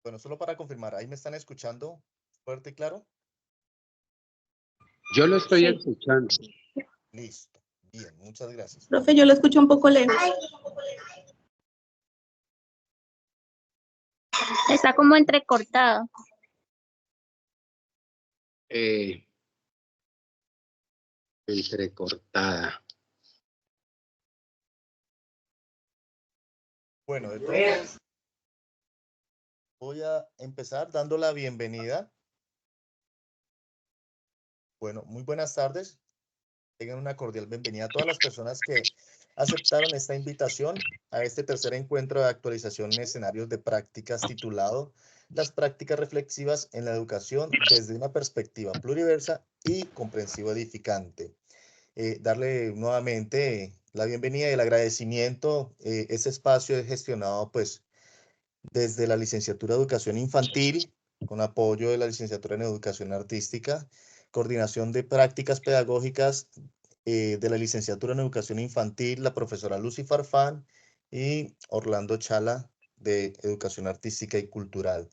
Bueno, solo para confirmar, ¿ahí me están escuchando fuerte y claro? Yo lo estoy escuchando. Listo. Bien, muchas gracias. Profe, yo lo escucho un poco lejos. Está como entrecortado. Entrecortada. Bueno, de todos modos, voy a empezar dando la bienvenida. Bueno, muy buenas tardes. Tengan una cordial bienvenida a todas las personas que aceptaron esta invitación a este tercer encuentro de actualización en escenarios de prácticas titulado Las prácticas reflexivas en la educación desde una perspectiva pluriversa y comprensivo edificante. Darle nuevamente la bienvenida y el agradecimiento. Este espacio es gestionado pues desde la licenciatura de Educación Infantil, con apoyo de la licenciatura en Educación Artística, coordinación de prácticas pedagógicas de la licenciatura en Educación Infantil, la profesora Lucy Farfán y Orlando Chala de Educación Artística y Cultural.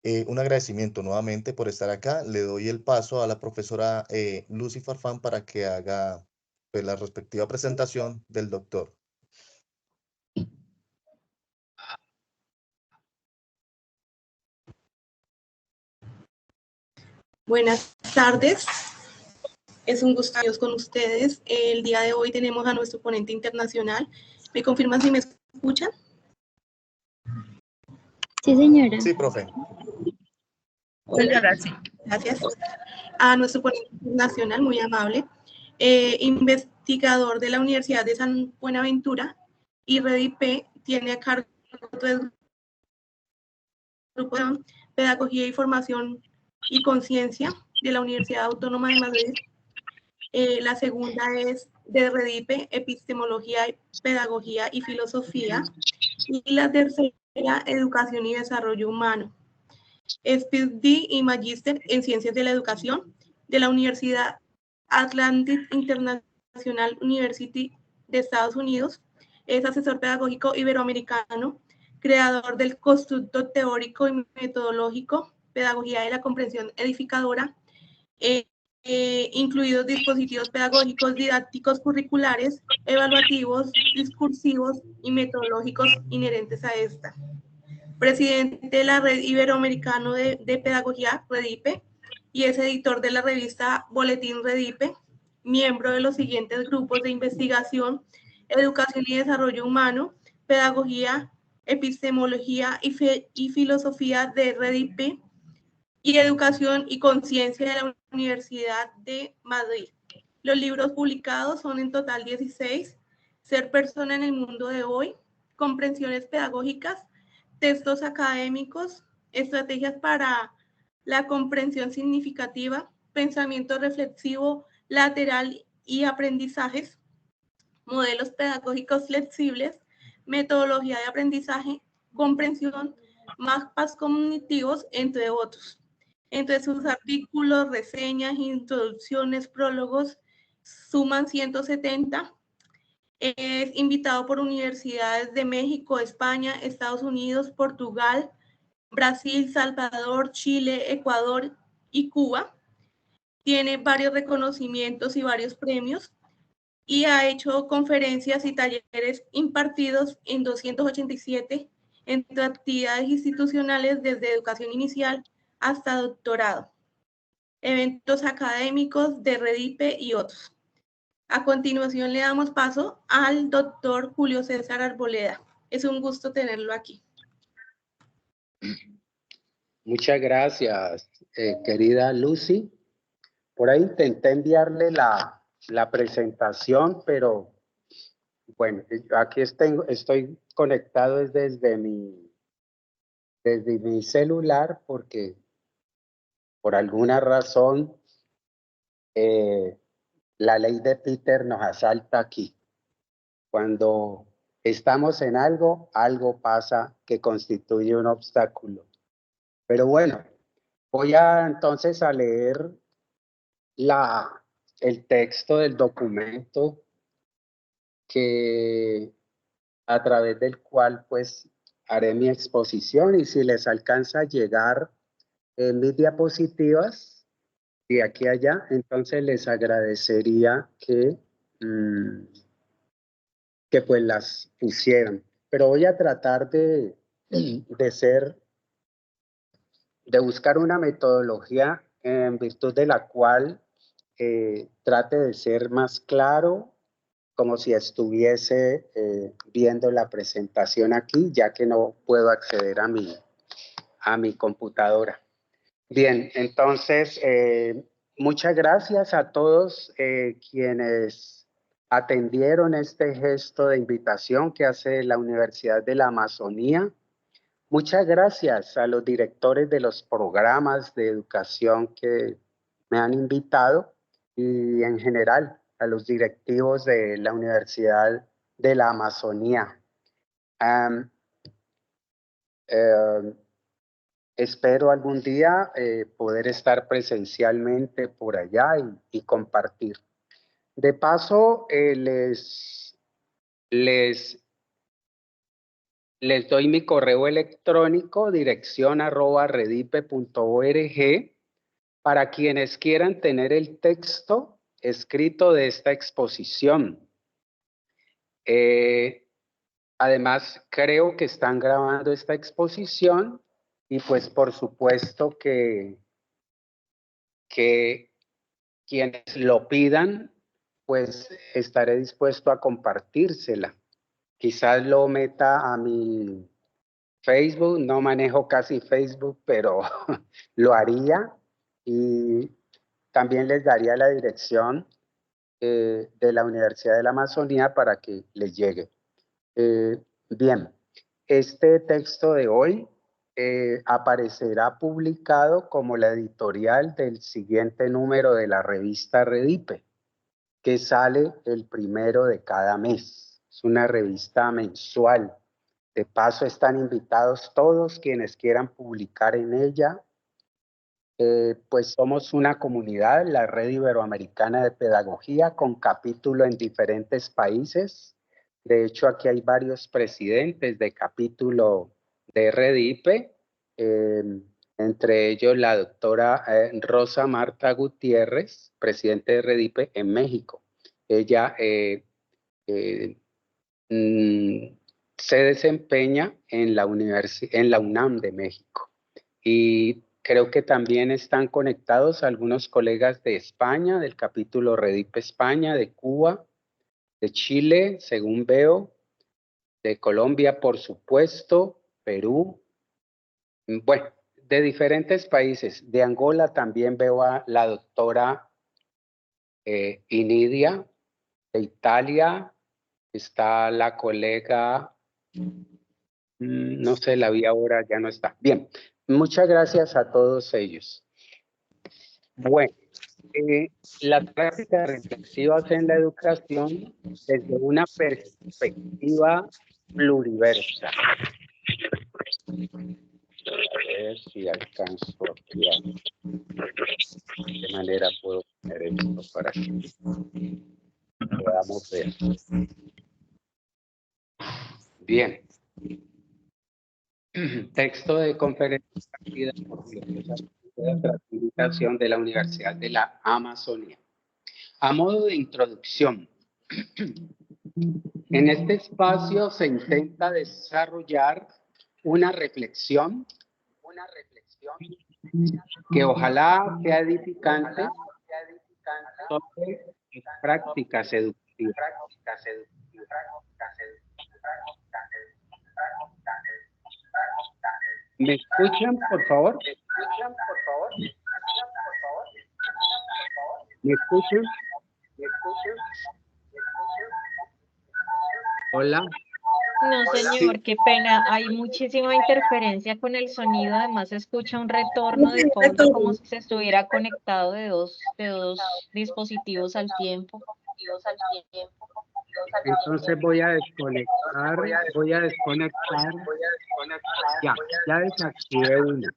Un agradecimiento nuevamente por estar acá. Le doy el paso a la profesora Lucy Farfán para que haga pues, la respectiva presentación del doctor. Buenas tardes. Es un gusto estar con ustedes. El día de hoy tenemos a nuestro ponente internacional. ¿Me confirman si me escuchan? Sí, señora. Sí, profe. Señora, sí. Gracias. A nuestro ponente internacional, muy amable, investigador de la Universidad de San Buenaventura y REDIP, tiene a cargo del grupo de Pedagogía y Formación y Conciencia de la Universidad Autónoma de Madrid. La segunda es de REDIP, Epistemología, Pedagogía y Filosofía. Y la tercera, Educación y Desarrollo Humano. Es PhD y Magíster en Ciencias de la Educación de la Universidad Atlantic International University de Estados Unidos. Es asesor pedagógico iberoamericano, creador del constructo teórico y metodológico, Pedagogía de la Comprensión Edificadora, incluidos dispositivos pedagógicos, didácticos, curriculares, evaluativos, discursivos y metodológicos inherentes a esta. Presidente de la Red Iberoamericano de Pedagogía, REDIPE, y es editor de la revista Boletín REDIPE, miembro de los siguientes grupos de investigación: Educación y Desarrollo Humano, Pedagogía, Epistemología y Filosofía de REDIPE, y Educación y Conciencia de la Universidad de Madrid. Los libros publicados son en total 16: Ser persona en el mundo de hoy, Comprensiones pedagógicas, Textos académicos, Estrategias para la comprensión significativa, Pensamiento reflexivo lateral y aprendizajes, Modelos pedagógicos flexibles, Metodología de aprendizaje, Comprensión, mapas cognitivos, entre otros. Entre sus artículos, reseñas, introducciones, prólogos, suman 170. Es invitado por universidades de México, España, Estados Unidos, Portugal, Brasil, Salvador, Chile, Ecuador y Cuba. Tiene varios reconocimientos y varios premios y ha hecho conferencias y talleres impartidos en 287 entre actividades institucionales desde educación inicial hasta doctorado, eventos académicos de REDIPE y otros. A continuación le damos paso al doctor Julio César Arboleda. Es un gusto tenerlo aquí. Muchas gracias, querida Lucy. Por ahí intenté enviarle la presentación, pero bueno, aquí estoy conectado desde mi celular porque por alguna razón la ley de Peter nos asalta aquí. Cuando estamos en algo, algo pasa que constituye un obstáculo. Pero bueno, voy entonces a leer el texto del documento a través del cual pues haré mi exposición y si les alcanza a llegar mis diapositivas de aquí a allá, entonces les agradecería que pues las pusieran. Pero voy a tratar de buscar una metodología en virtud de la cual trate de ser más claro, como si estuviese viendo la presentación aquí, ya que no puedo acceder a mi computadora. Bien, entonces, muchas gracias a todos quienes atendieron este gesto de invitación que hace la Universidad de la Amazonía. Muchas gracias a los directores de los programas de educación que me han invitado y en general a los directivos de la Universidad de la Amazonía. Espero algún día poder estar presencialmente por allá y compartir. De paso, les doy mi correo electrónico, dirección@redipe.org, para quienes quieran tener el texto escrito de esta exposición. Además, creo que están grabando esta exposición y pues por supuesto que quienes lo pidan, pues estaré dispuesto a compartírsela. Quizás lo meta a mi Facebook, no manejo casi Facebook, pero lo haría y también les daría la dirección de la Universidad de la Amazonía para que les llegue. Bien, este texto de hoy aparecerá publicado como la editorial del siguiente número de la revista Redipe, que sale el 1 de cada mes. Es una revista mensual. De paso, están invitados todos quienes quieran publicar en ella. Pues somos una comunidad, la Red Iberoamericana de Pedagogía, con capítulo en diferentes países. De hecho, aquí hay varios presidentes de capítulo de Redipe, entre ellos la doctora Rosa Marta Gutiérrez, presidente de Redipe en México. Ella se desempeña en la UNAM de México. Y creo que también están conectados algunos colegas de España, del capítulo Redipe España, de Cuba, de Chile, según veo, de Colombia, por supuesto, Perú, bueno, de diferentes países. De Angola también veo a la doctora Inidia, de Italia, está la colega, no sé, la vi ahora, ya no está. Bien, muchas gracias a todos ellos. Bueno, las prácticas reflexivas en la educación desde una perspectiva pluriversa. A ver si alcanzo aquí de qué manera puedo poner esto para que podamos ver. Bien. Texto de conferencia de certificación de la Universidad de la Amazonía. A modo de introducción, en este espacio se intenta desarrollar una reflexión que ojalá sea edificante sobre las prácticas educativas. ¿Me escuchan, por favor? ¿Me escuchan? Hola. No, señor, qué pena. Hay muchísima interferencia con el sonido. Además, se escucha un retorno de fondo como si se estuviera conectado de dos dispositivos al tiempo. Entonces voy a desconectar. Ya desactivé una.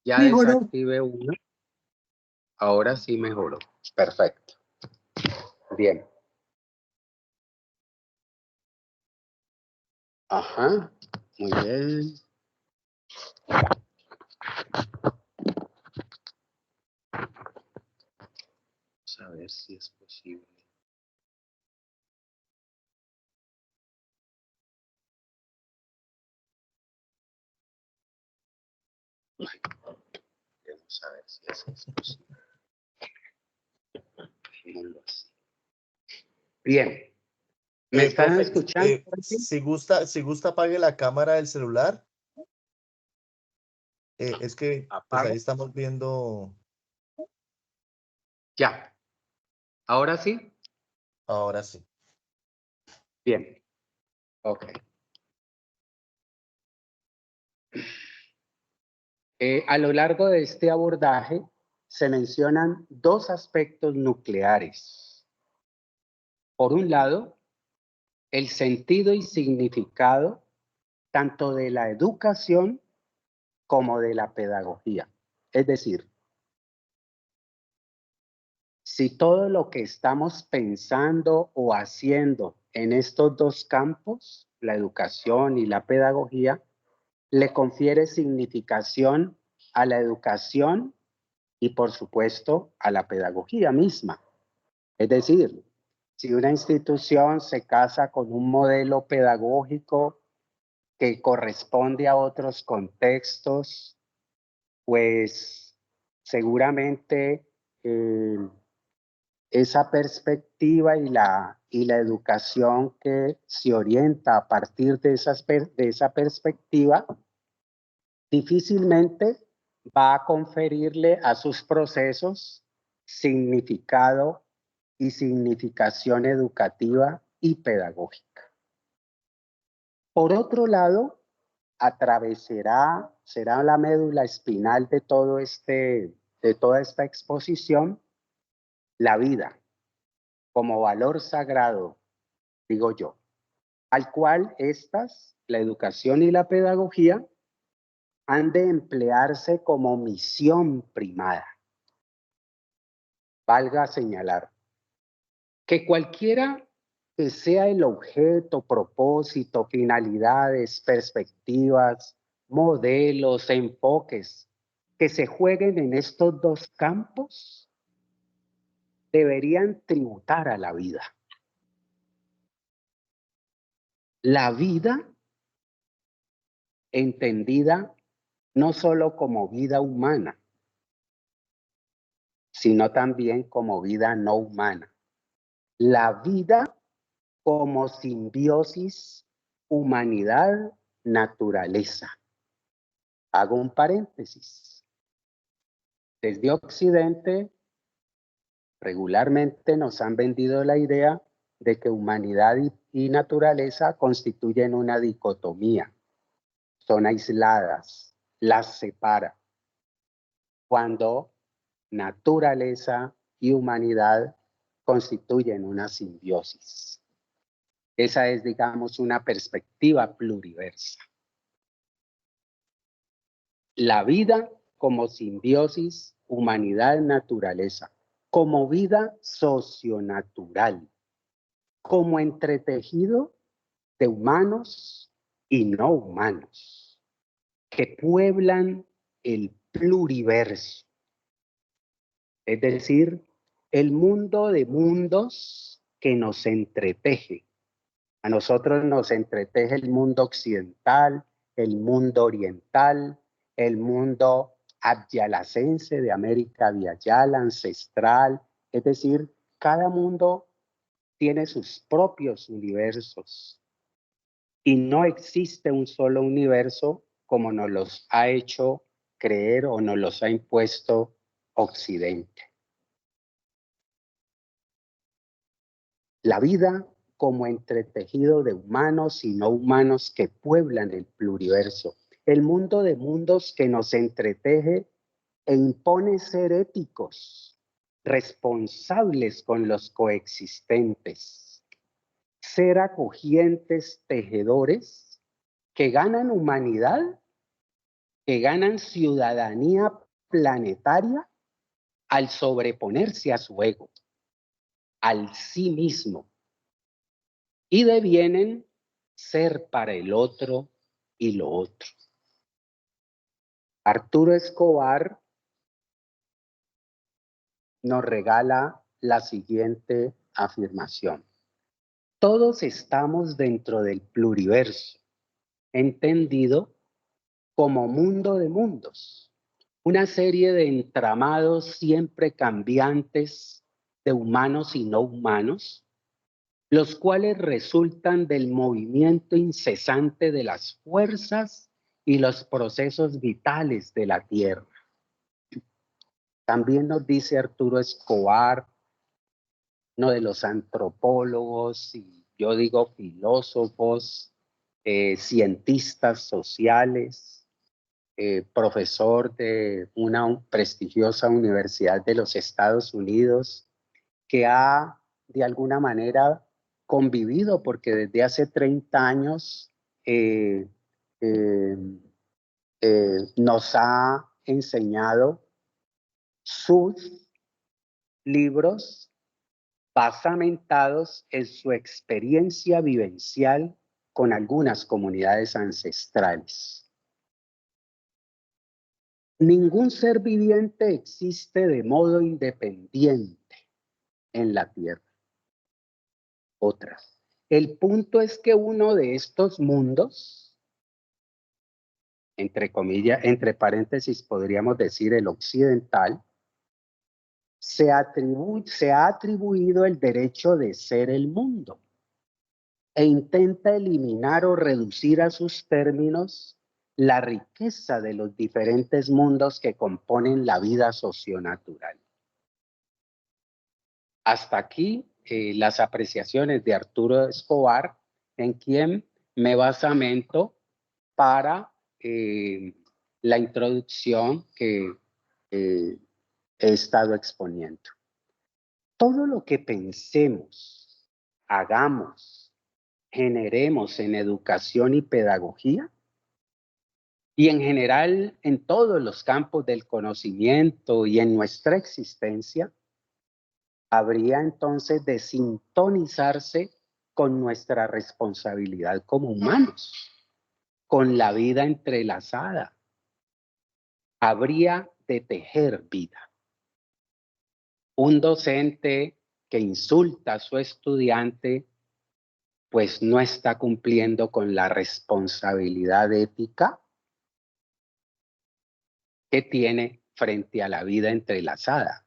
Ya desactivé una. Ahora sí mejoró. Perfecto. Bien. Ajá, muy bien. Vamos a ver si es posible. Vamos a ver si eso es posible. Dejémoslo así. Bien. ¿Me están Profe, escuchando? si gusta, apague la cámara del celular. Es que pues ahí Apago. estamos viendo. Ya. ¿Ahora sí? Ahora sí. Bien. Ok. A lo largo de este abordaje se mencionan dos aspectos nucleares. Por un lado, el sentido y significado tanto de la educación como de la pedagogía. Es decir, si todo lo que estamos pensando o haciendo en estos dos campos, la educación y la pedagogía, le confiere significación a la educación y, por supuesto, a la pedagogía misma. Es decir, si una institución se casa con un modelo pedagógico que corresponde a otros contextos, pues seguramente esa perspectiva y la educación que se orienta a partir de esa perspectiva difícilmente va a conferirle a sus procesos significado y significación educativa y pedagógica. Por otro lado, será la médula espinal de toda esta exposición, la vida como valor sagrado, digo yo, al cual la educación y la pedagogía, han de emplearse como misión primada. Valga señalar que cualquiera que sea el objeto, propósito, finalidades, perspectivas, modelos, enfoques que se jueguen en estos dos campos, deberían tributar a la vida. La vida entendida no solo como vida humana, sino también como vida no humana. La vida como simbiosis humanidad-naturaleza. Hago un paréntesis. Desde Occidente, regularmente nos han vendido la idea de que humanidad y naturaleza constituyen una dicotomía. Son aisladas, las separa. Cuando naturaleza y humanidad constituyen una simbiosis. Esa es, digamos, una perspectiva pluriversa. La vida como simbiosis, humanidad-naturaleza, como vida socionatural, como entretejido de humanos y no humanos, que pueblan el pluriverso. Es decir, el mundo de mundos que nos entreteje. A nosotros nos entreteje el mundo occidental, el mundo oriental, el mundo abyalacense de América Viayala, ancestral. Es decir, cada mundo tiene sus propios universos. Y no existe un solo universo como nos los ha hecho creer o nos los ha impuesto Occidente. La vida como entretejido de humanos y no humanos que pueblan el pluriverso. El mundo de mundos que nos entreteje e impone ser éticos, responsables con los coexistentes, ser acogientes tejedores que ganan humanidad, que ganan ciudadanía planetaria al sobreponerse a su ego, al sí mismo, y devienen ser para el otro y lo otro. Arturo Escobar nos regala la siguiente afirmación. Todos estamos dentro del pluriverso, entendido como mundo de mundos, una serie de entramados siempre cambiantes de humanos y no humanos, los cuales resultan del movimiento incesante de las fuerzas y los procesos vitales de la Tierra. También nos dice Arturo Escobar, uno de los antropólogos y yo digo filósofos, cientistas sociales, profesor de una prestigiosa universidad de los Estados Unidos, que ha de alguna manera convivido, porque desde hace 30 años nos ha enseñado sus libros basamentados en su experiencia vivencial con algunas comunidades ancestrales. Ningún ser viviente existe de modo independiente en la Tierra. Otra. El punto es que uno de estos mundos, entre comillas, entre paréntesis podríamos decir el occidental, se ha atribuido el derecho de ser el mundo e intenta eliminar o reducir a sus términos la riqueza de los diferentes mundos que componen la vida socionatural. Hasta aquí las apreciaciones de Arturo Escobar, en quien me basamento para la introducción que he estado exponiendo. Todo lo que pensemos, hagamos, generemos en educación y pedagogía, y en general en todos los campos del conocimiento y en nuestra existencia, habría entonces de sintonizarse con nuestra responsabilidad como humanos, con la vida entrelazada. Habría de tejer vida. Un docente que insulta a su estudiante, pues no está cumpliendo con la responsabilidad ética que tiene frente a la vida entrelazada.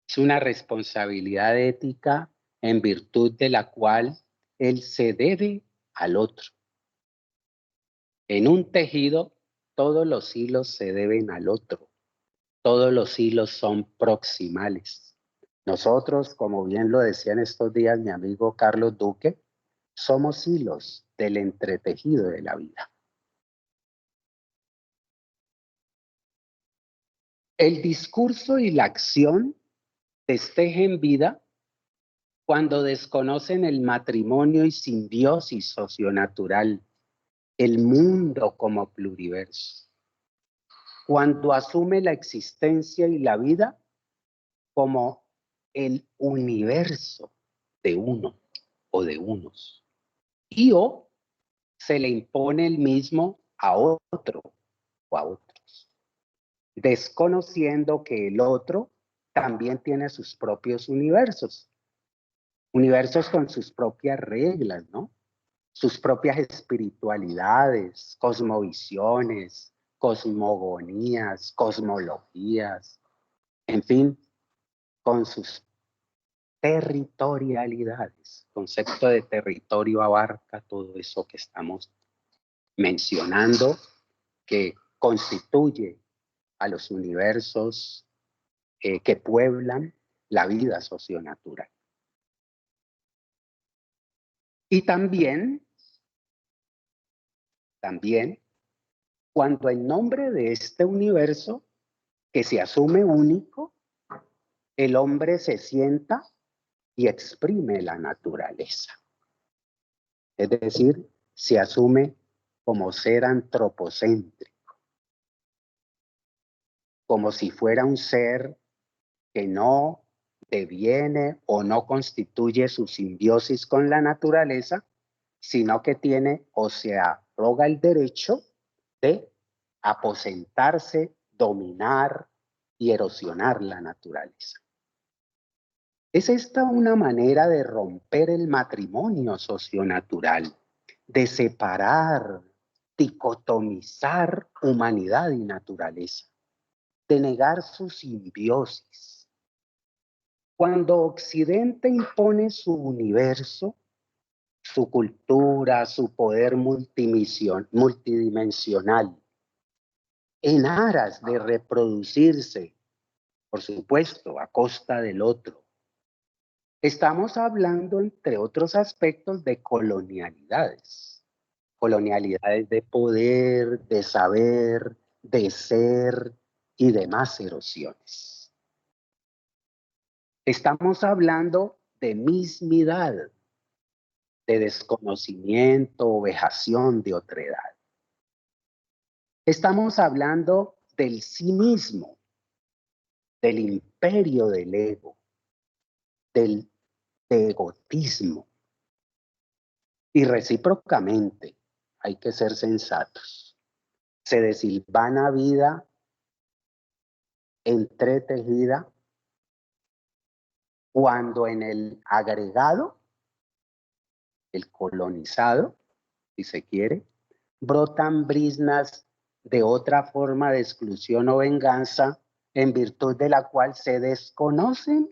Es una responsabilidad ética en virtud de la cual él se debe al otro. En un tejido, todos los hilos se deben al otro. Todos los hilos son proximales. Nosotros, como bien lo decía en estos días mi amigo Carlos Duque, somos hilos del entretejido de la vida. El discurso y la acción destejen vida cuando desconocen el matrimonio y simbiosis socionatural, el mundo como pluriverso. Cuando asume la existencia y la vida como el universo de uno o de unos. Y o se le impone el mismo a otro o a otros, desconociendo que el otro también tiene sus propios universos. Universos con sus propias reglas, ¿no? Sus propias espiritualidades, cosmovisiones, cosmogonías, cosmologías, en fin, con sus territorialidades. El concepto de territorio abarca todo eso que estamos mencionando, que constituye a los universos que pueblan la vida socionatural. Y también, cuando en nombre de este universo que se asume único, el hombre se sienta y exprime la naturaleza. Es decir, se asume como ser antropocéntrico, como si fuera un ser que no deviene o no constituye su simbiosis con la naturaleza, sino que tiene o se arroga el derecho de aposentarse, dominar y erosionar la naturaleza. ¿Es esta una manera de romper el matrimonio socionatural, de separar, dicotomizar humanidad y naturaleza, de negar su simbiosis? Cuando Occidente impone su universo, su cultura, su poder multidimensional, en aras de reproducirse, por supuesto, a costa del otro, estamos hablando, entre otros aspectos, de colonialidades. Colonialidades de poder, de saber, de ser y demás erosiones. Estamos hablando de mismidad, de desconocimiento o vejación de otredad. Estamos hablando del sí mismo, del imperio del ego, del egotismo. Y recíprocamente, hay que ser sensatos. Se desilvana vida entretejida cuando en el agregado, el colonizado, si se quiere, brotan briznas de otra forma de exclusión o venganza, en virtud de la cual se desconocen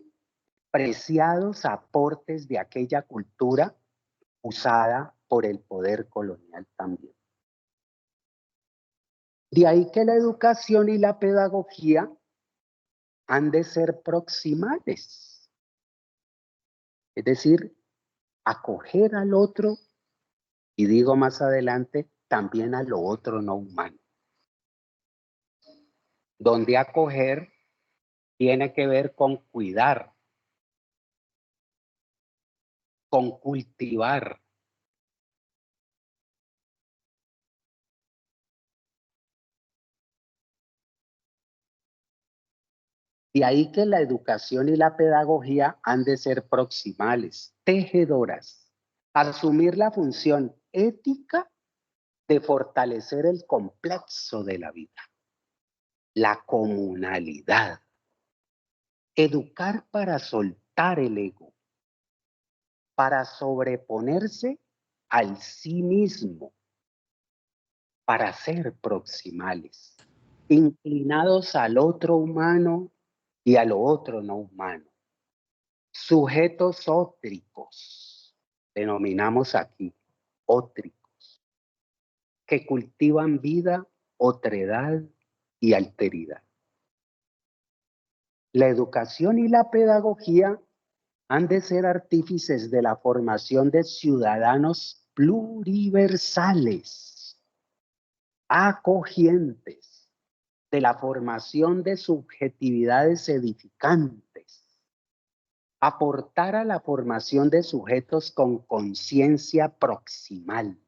preciados aportes de aquella cultura usada por el poder colonial también. De ahí que la educación y la pedagogía han de ser proximales. Es decir, acoger al otro, y digo más adelante, también a lo otro no humano. Donde acoger tiene que ver con cuidar, con cultivar. De ahí que la educación y la pedagogía han de ser proximales, tejedoras, asumir la función ética de fortalecer el complejo de la vida, la comunalidad, educar para soltar el ego, para sobreponerse al sí mismo, para ser proximales, inclinados al otro humano y a lo otro no humano. Sujetos ótricos, denominamos aquí, ótricos, que cultivan vida, otredad y alteridad. La educación y la pedagogía han de ser artífices de la formación de ciudadanos pluriversales, acogientes, de la formación de subjetividades edificantes, aportar a la formación de sujetos con conciencia proximal.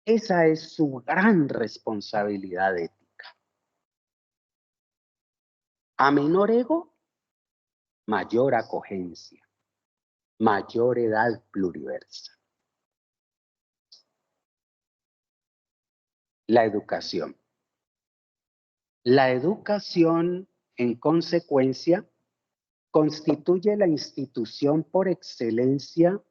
Esa es su gran responsabilidad ética. A menor ego, mayor acogencia, mayor edad pluriversa. La educación. La educación, en consecuencia, constituye la institución por excelencia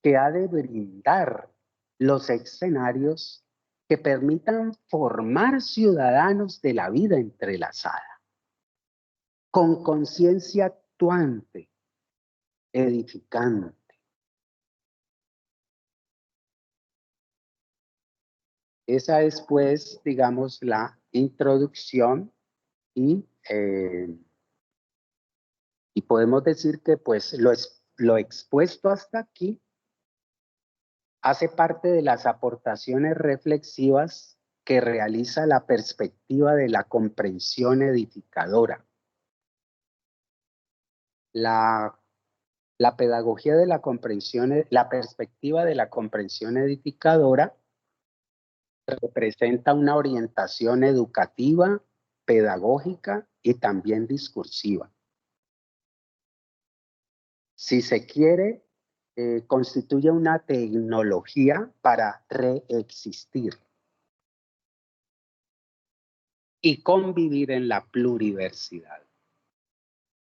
que ha de brindar los escenarios que permitan formar ciudadanos de la vida entrelazada, con conciencia actuante, edificante. Esa es, pues, digamos, la introducción y podemos decir que, pues, lo expuesto hasta aquí hace parte de las aportaciones reflexivas que realiza la perspectiva de la comprensión edificadora. La pedagogía de la comprensión, la perspectiva de la comprensión edificadora representa una orientación educativa, pedagógica y también discursiva. Si se quiere, constituye una tecnología para reexistir y convivir en la pluriversidad,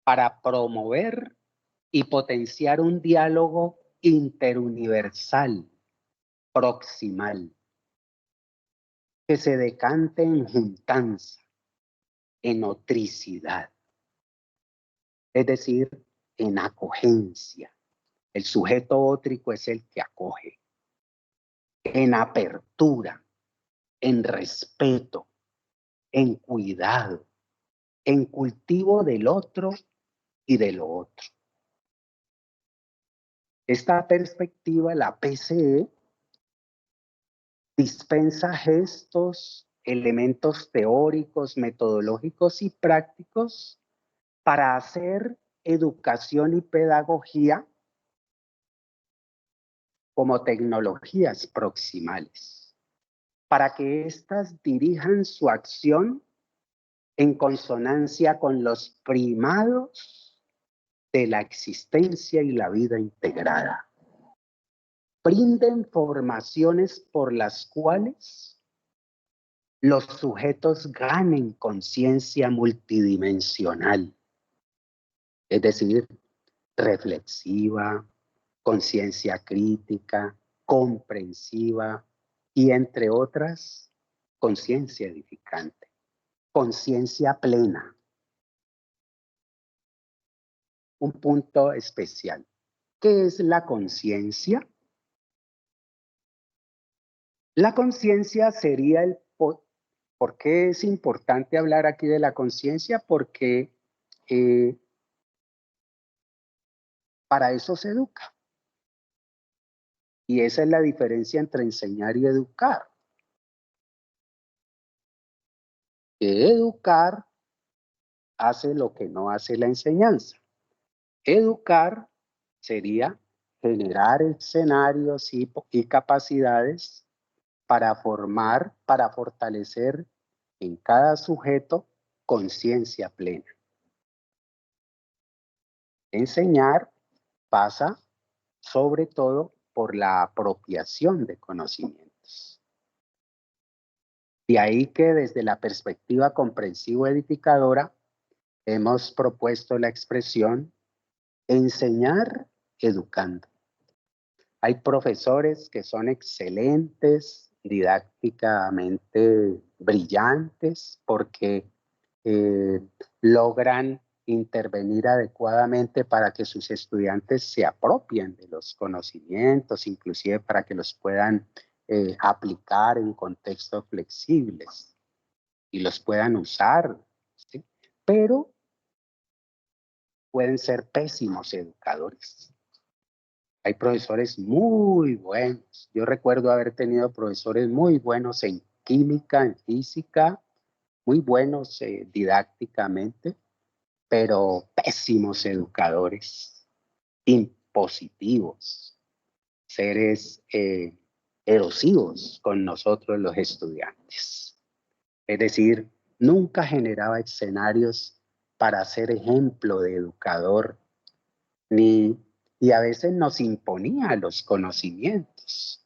para promover y potenciar un diálogo interuniversal, proximal, que se decante en juntanza, en otricidad, es decir, en acogencia. El sujeto ótrico es el que acoge, en apertura, en respeto, en cuidado, en cultivo del otro y de lo otro. Esta perspectiva, la PCE, dispensa gestos, elementos teóricos, metodológicos y prácticos para hacer educación y pedagogía como tecnologías proximales, para que éstas dirijan su acción en consonancia con los primados de la existencia y la vida integrada. Brinden formaciones por las cuales los sujetos ganen conciencia multidimensional, es decir, reflexiva, conciencia crítica, comprensiva y, entre otras, conciencia edificante, conciencia plena. Un punto especial. ¿Qué es la conciencia? La conciencia sería el... ¿Por qué es importante hablar aquí de la conciencia? Porque para eso se educa. Y esa es la diferencia entre enseñar y educar. Que educar hace lo que no hace la enseñanza. Educar sería generar escenarios y capacidades para formar, para fortalecer en cada sujeto conciencia plena. Enseñar pasa sobre todo por la apropiación de conocimientos. De ahí que desde la perspectiva comprensivo-edificadora hemos propuesto la expresión enseñar educando. Hay profesores que son excelentes, didácticamente brillantes, porque logran intervenir adecuadamente para que sus estudiantes se apropien de los conocimientos, inclusive para que los puedan aplicar en contextos flexibles y los puedan usar, ¿sí? Pero pueden ser pésimos educadores. Hay profesores muy buenos. Yo recuerdo haber tenido profesores muy buenos en química, en física, muy buenos didácticamente, pero pésimos educadores, impositivos, seres erosivos con nosotros los estudiantes. Es decir, nunca generaba escenarios para ser ejemplo de educador, y a veces nos imponía los conocimientos.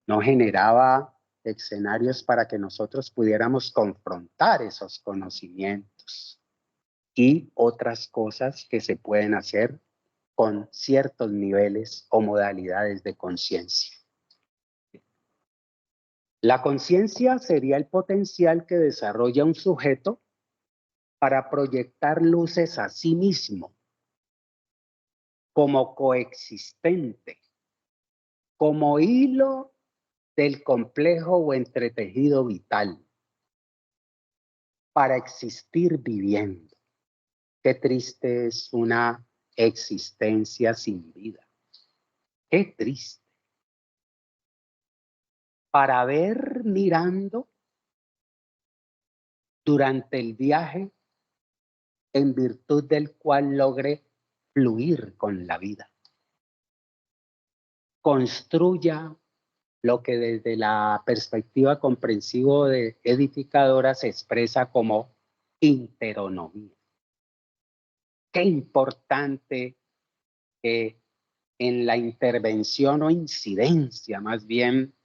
No generaba escenarios para que nosotros pudiéramos confrontar esos conocimientos y otras cosas que se pueden hacer con ciertos niveles o modalidades de conciencia. La conciencia sería el potencial que desarrolla un sujeto para proyectar luces a sí mismo como coexistente, como hilo del complejo o entretejido vital, para existir viviendo. Qué triste es una existencia sin vida. Qué triste. Para ver mirando durante el viaje, en virtud del cual logre fluir con la vida. Construya lo que desde la perspectiva comprensivo de edificadora se expresa como interonomía. Qué importante que en la intervención o incidencia más bien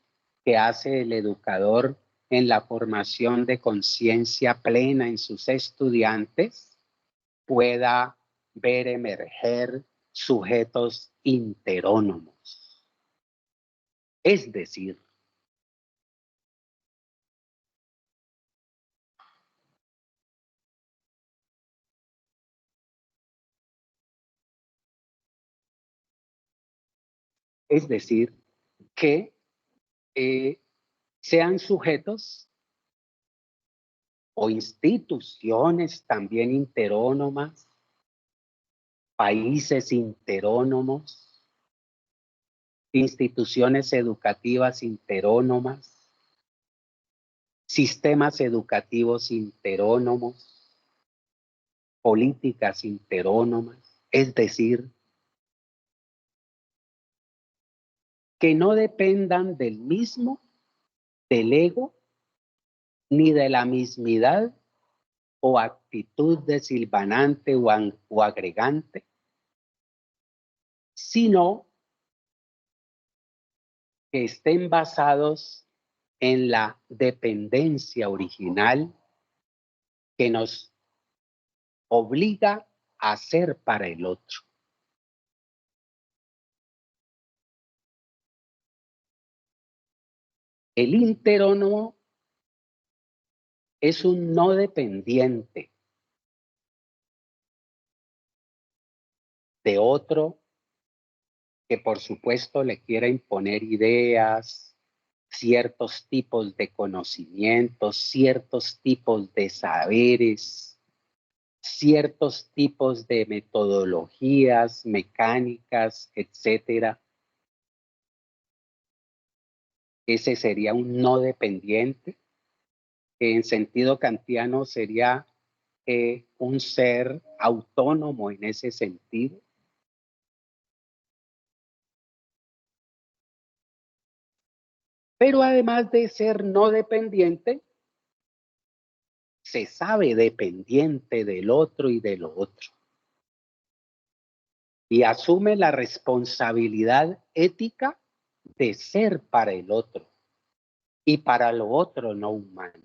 que hace el educador en la formación de conciencia plena en sus estudiantes, pueda ver emerger sujetos interónomos. Es decir, que sean sujetos o instituciones también interónomas, países interónomos, instituciones educativas interónomas, sistemas educativos interónomos, políticas interónomas, es decir, que no dependan del mismo, del ego, ni de la mismidad o actitud desilvanante o agregante, sino que estén basados en la dependencia original que nos obliga a ser para el otro. El interónomo es un no dependiente de otro que por supuesto le quiera imponer ideas, ciertos tipos de conocimientos, ciertos tipos de saberes, ciertos tipos de metodologías, mecánicas, etcétera. Ese sería un no dependiente, que en sentido kantiano sería un ser autónomo en ese sentido. Pero además de ser no dependiente, se sabe dependiente del otro y de lo otro. Y asume la responsabilidad ética de ser para el otro y para lo otro no humano.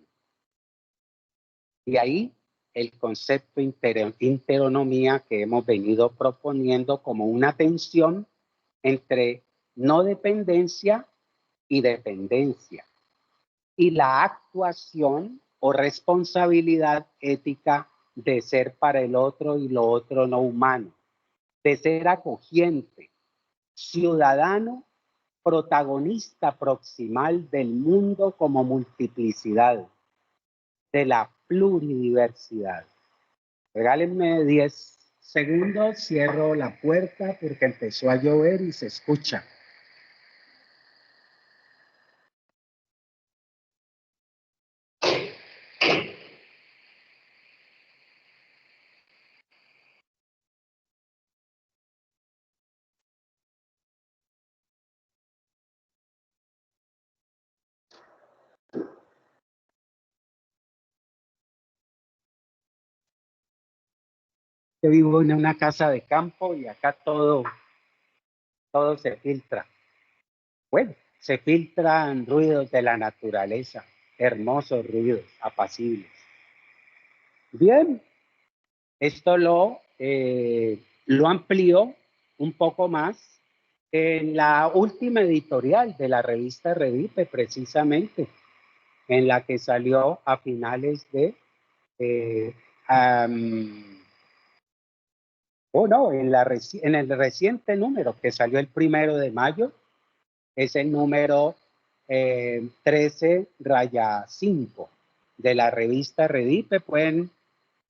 Y ahí el concepto interonomía que hemos venido proponiendo como una tensión entre no dependencia y dependencia, y la actuación o responsabilidad ética de ser para el otro y lo otro no humano, de ser acogiente, ciudadano, protagonista proximal del mundo como multiplicidad, de la pluridiversidad. Regálenme 10 segundos, cierro la puerta porque empezó a llover y se escucha. Yo vivo en una casa de campo y acá todo se filtra. Bueno, se filtran ruidos de la naturaleza, hermosos ruidos, apacibles. Bien, esto lo amplió un poco más en la última editorial de la revista Redipe, precisamente, en la que salió a finales de en el reciente número que salió el 1 de mayo, es el número 13-5 de la revista Redipe. Pueden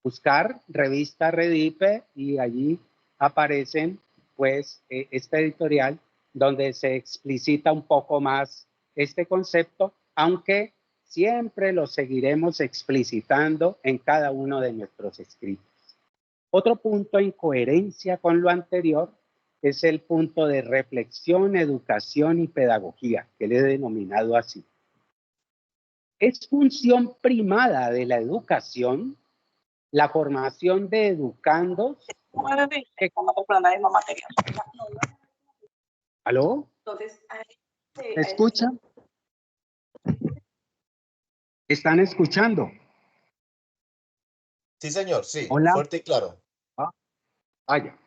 buscar revista Redipe y allí aparecen pues esta editorial donde se explicita un poco más este concepto, aunque siempre lo seguiremos explicitando en cada uno de nuestros escritos. Otro punto en coherencia con lo anterior es el punto de reflexión, educación y pedagogía, que le he denominado así. Es función primada de la educación la formación de educandos que ¿Aló? Entonces, ¿Me escuchan? ¿Están escuchando? Sí, señor, sí, Hola. fuerte y claro. Ya.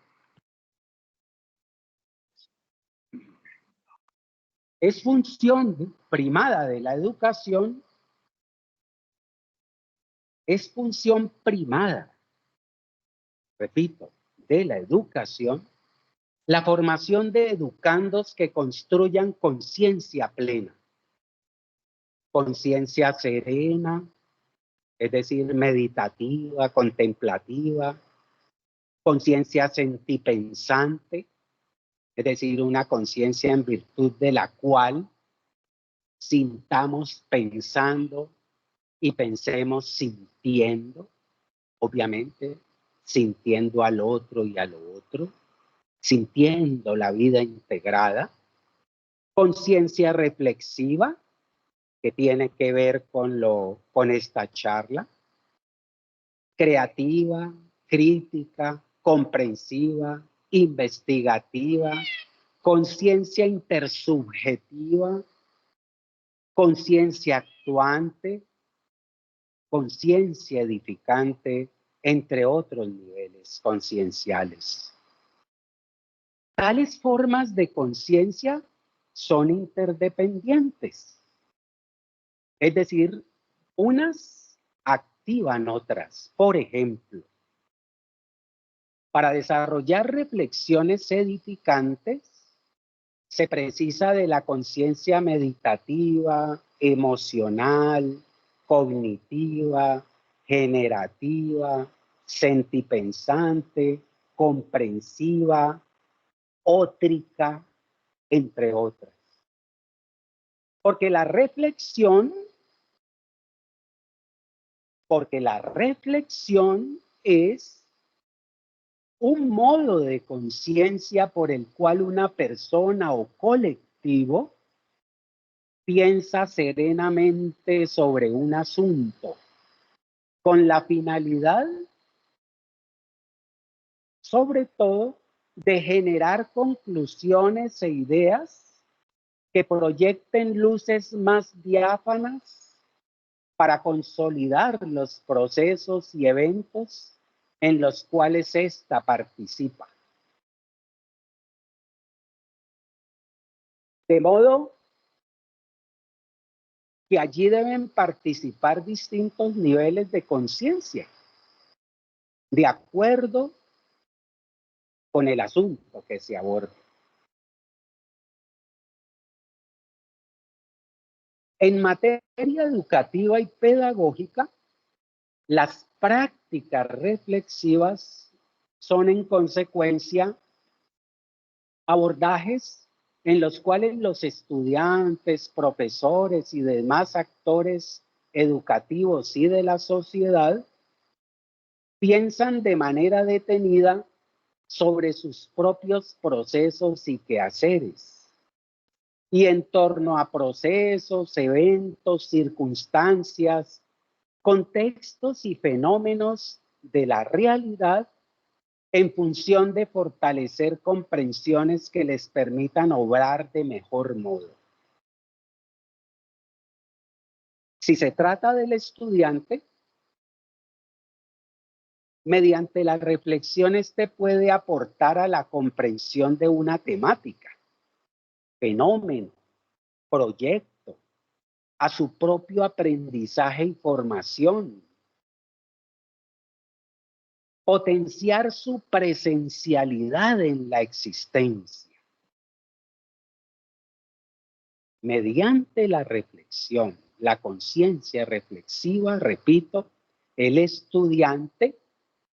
Es función primada de la educación, es función primada, repito, de la educación, la formación de educandos que construyan conciencia plena, conciencia serena, es decir, meditativa, contemplativa, conciencia sentipensante, es decir, una conciencia en virtud de la cual sintamos pensando y pensemos sintiendo, obviamente, sintiendo al otro y a lo otro, sintiendo la vida integrada, conciencia reflexiva, que tiene que ver con esta charla, creativa, crítica, comprensiva, investigativa, conciencia intersubjetiva, conciencia actuante, conciencia edificante, entre otros niveles concienciales. Tales formas de conciencia son interdependientes, es decir, unas activan otras. Por ejemplo, para desarrollar reflexiones edificantes, se precisa de la conciencia meditativa, emocional, cognitiva, generativa, sentipensante, comprensiva, ótrica, entre otras. Porque la reflexión es un modo de conciencia por el cual una persona o colectivo piensa serenamente sobre un asunto con la finalidad, sobre todo, de generar conclusiones e ideas que proyecten luces más diáfanas para consolidar los procesos y eventos en los cuales ésta participa. De modo que allí deben participar distintos niveles de conciencia, de acuerdo con el asunto que se aborde. En materia educativa y pedagógica, las prácticas reflexivas son en consecuencia abordajes en los cuales los estudiantes, profesores y demás actores educativos y de la sociedad piensan de manera detenida sobre sus propios procesos y quehaceres, y en torno a procesos, eventos, circunstancias, contextos y fenómenos de la realidad en función de fortalecer comprensiones que les permitan obrar de mejor modo. Si se trata del estudiante, mediante la reflexión este puede aportar a la comprensión de una temática, fenómeno, proyecto, a su propio aprendizaje y formación, potenciar su presencialidad en la existencia. Mediante la reflexión, la conciencia reflexiva, repito, el estudiante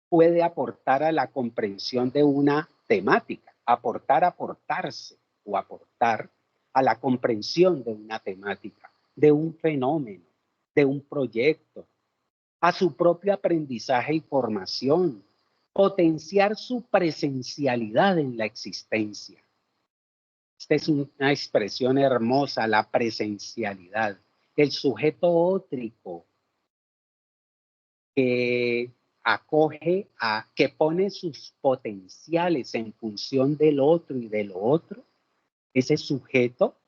puede aportar a la comprensión de una temática, aportarse o aportar a la comprensión de una temática, de un fenómeno, de un proyecto, a su propio aprendizaje y formación, potenciar su presencialidad en la existencia. Esta es una expresión hermosa, la presencialidad. El sujeto ótrico que acoge, que pone sus potenciales en función del otro y de lo otro, Ese sujeto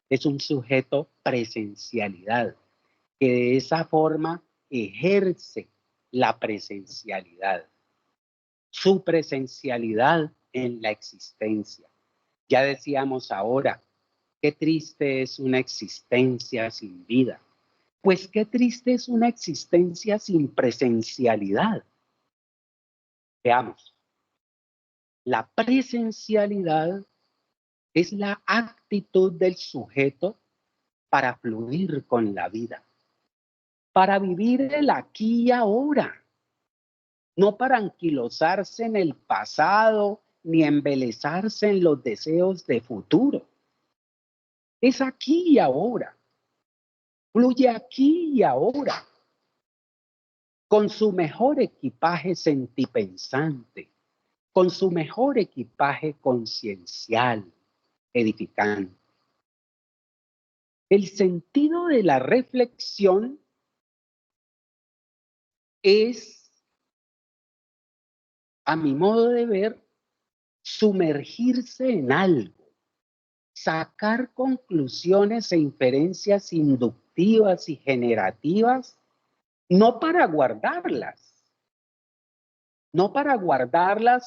es un sujeto presencialidad, que de esa forma ejerce la presencialidad, su presencialidad en la existencia. Ya decíamos ahora, qué triste es una existencia sin vida. Pues qué triste es una existencia sin presencialidad. Veamos, la presencialidad es la actitud del sujeto para fluir con la vida, para vivir el aquí y ahora, no para anquilosarse en el pasado ni embelezarse en los deseos de futuro. Es aquí y ahora, fluye aquí y ahora, con su mejor equipaje sentipensante, con su mejor equipaje conciencial, edificante. El sentido de la reflexión es, a mi modo de ver, sumergirse en algo, sacar conclusiones e inferencias inductivas y generativas, no para guardarlas,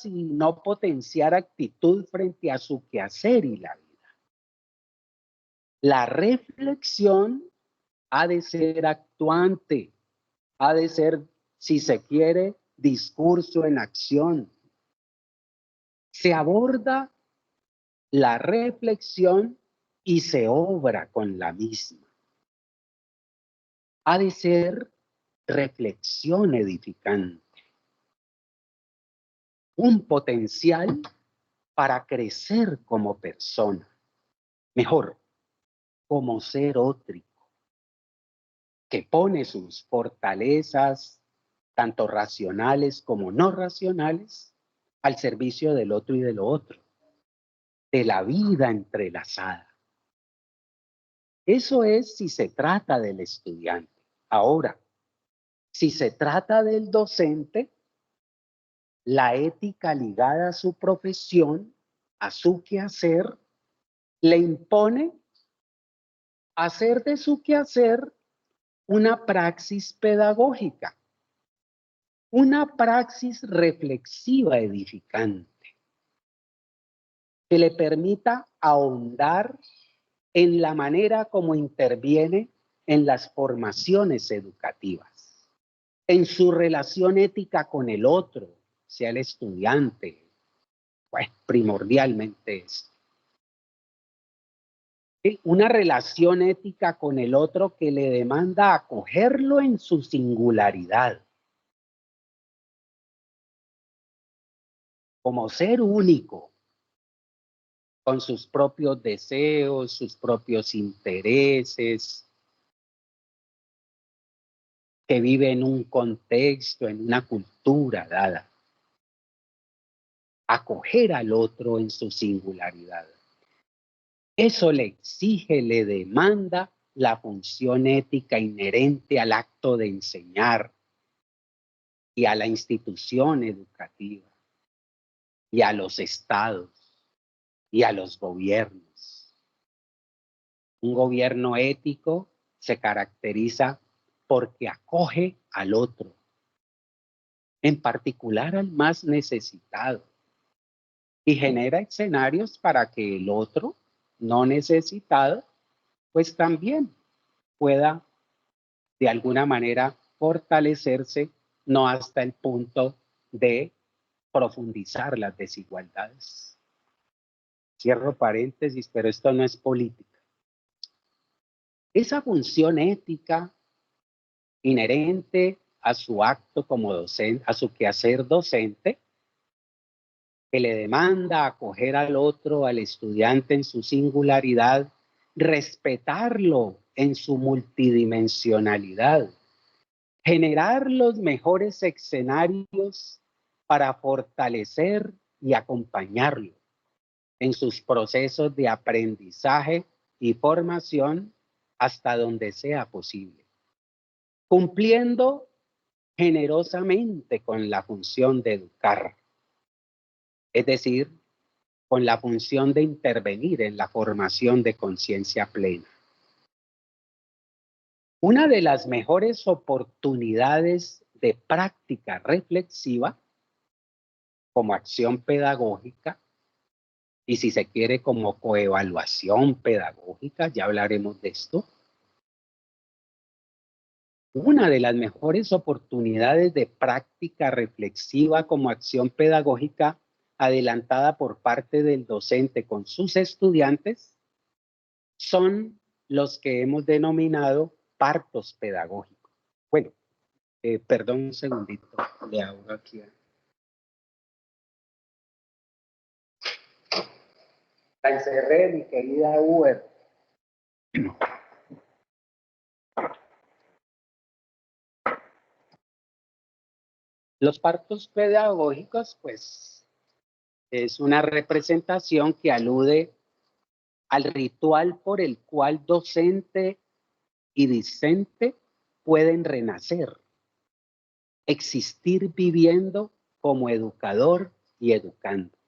y no potenciar actitud frente a su quehacer y la vida. La reflexión ha de ser actuante, ha de ser, si se quiere, discurso en acción. Se aborda la reflexión y se obra con la misma. Ha de ser reflexión edificante. Un potencial para crecer como persona. Mejor, como ser ótrico, que pone sus fortalezas, tanto racionales como no racionales, al servicio del otro y de lo otro, de la vida entrelazada. Eso es si se trata del estudiante. Ahora, si se trata del docente, la ética ligada a su profesión, a su quehacer, le impone hacer de su quehacer una praxis pedagógica, una praxis reflexiva edificante, que le permita ahondar en la manera como interviene en las formaciones educativas, en su relación ética con el otro, sea el estudiante, pues primordialmente esto. Una relación ética con el otro que le demanda acogerlo en su singularidad, como ser único, con sus propios deseos, sus propios intereses, que vive en un contexto, en una cultura dada. Acoger al otro en su singularidad. Eso le exige, le demanda la función ética inherente al acto de enseñar y a la institución educativa y a los estados y a los gobiernos. Un gobierno ético se caracteriza porque acoge al otro, en particular al más necesitado, y genera escenarios para que el otro, no necesitado, pues también pueda de alguna manera fortalecerse, no hasta el punto de profundizar las desigualdades. Cierro paréntesis, pero esto no es política. Esa función ética inherente a su acto como docente, a su quehacer docente, que le demanda acoger al otro, al estudiante en su singularidad, respetarlo en su multidimensionalidad, generar los mejores escenarios para fortalecer y acompañarlo en sus procesos de aprendizaje y formación hasta donde sea posible, cumpliendo generosamente con la función de educar, es decir, con la función de intervenir en la formación de conciencia plena. Una de las mejores oportunidades de práctica reflexiva como acción pedagógica, y si se quiere como coevaluación pedagógica, ya hablaremos de esto. Una de las mejores oportunidades de práctica reflexiva como acción pedagógica adelantada por parte del docente con sus estudiantes son los que hemos denominado partos pedagógicos. Bueno, perdón un segundito, le hago aquí. La encerré, mi querida Uber. Los partos pedagógicos, pues, es una representación que alude al ritual por el cual docente y discente pueden renacer, existir viviendo como educador y educando.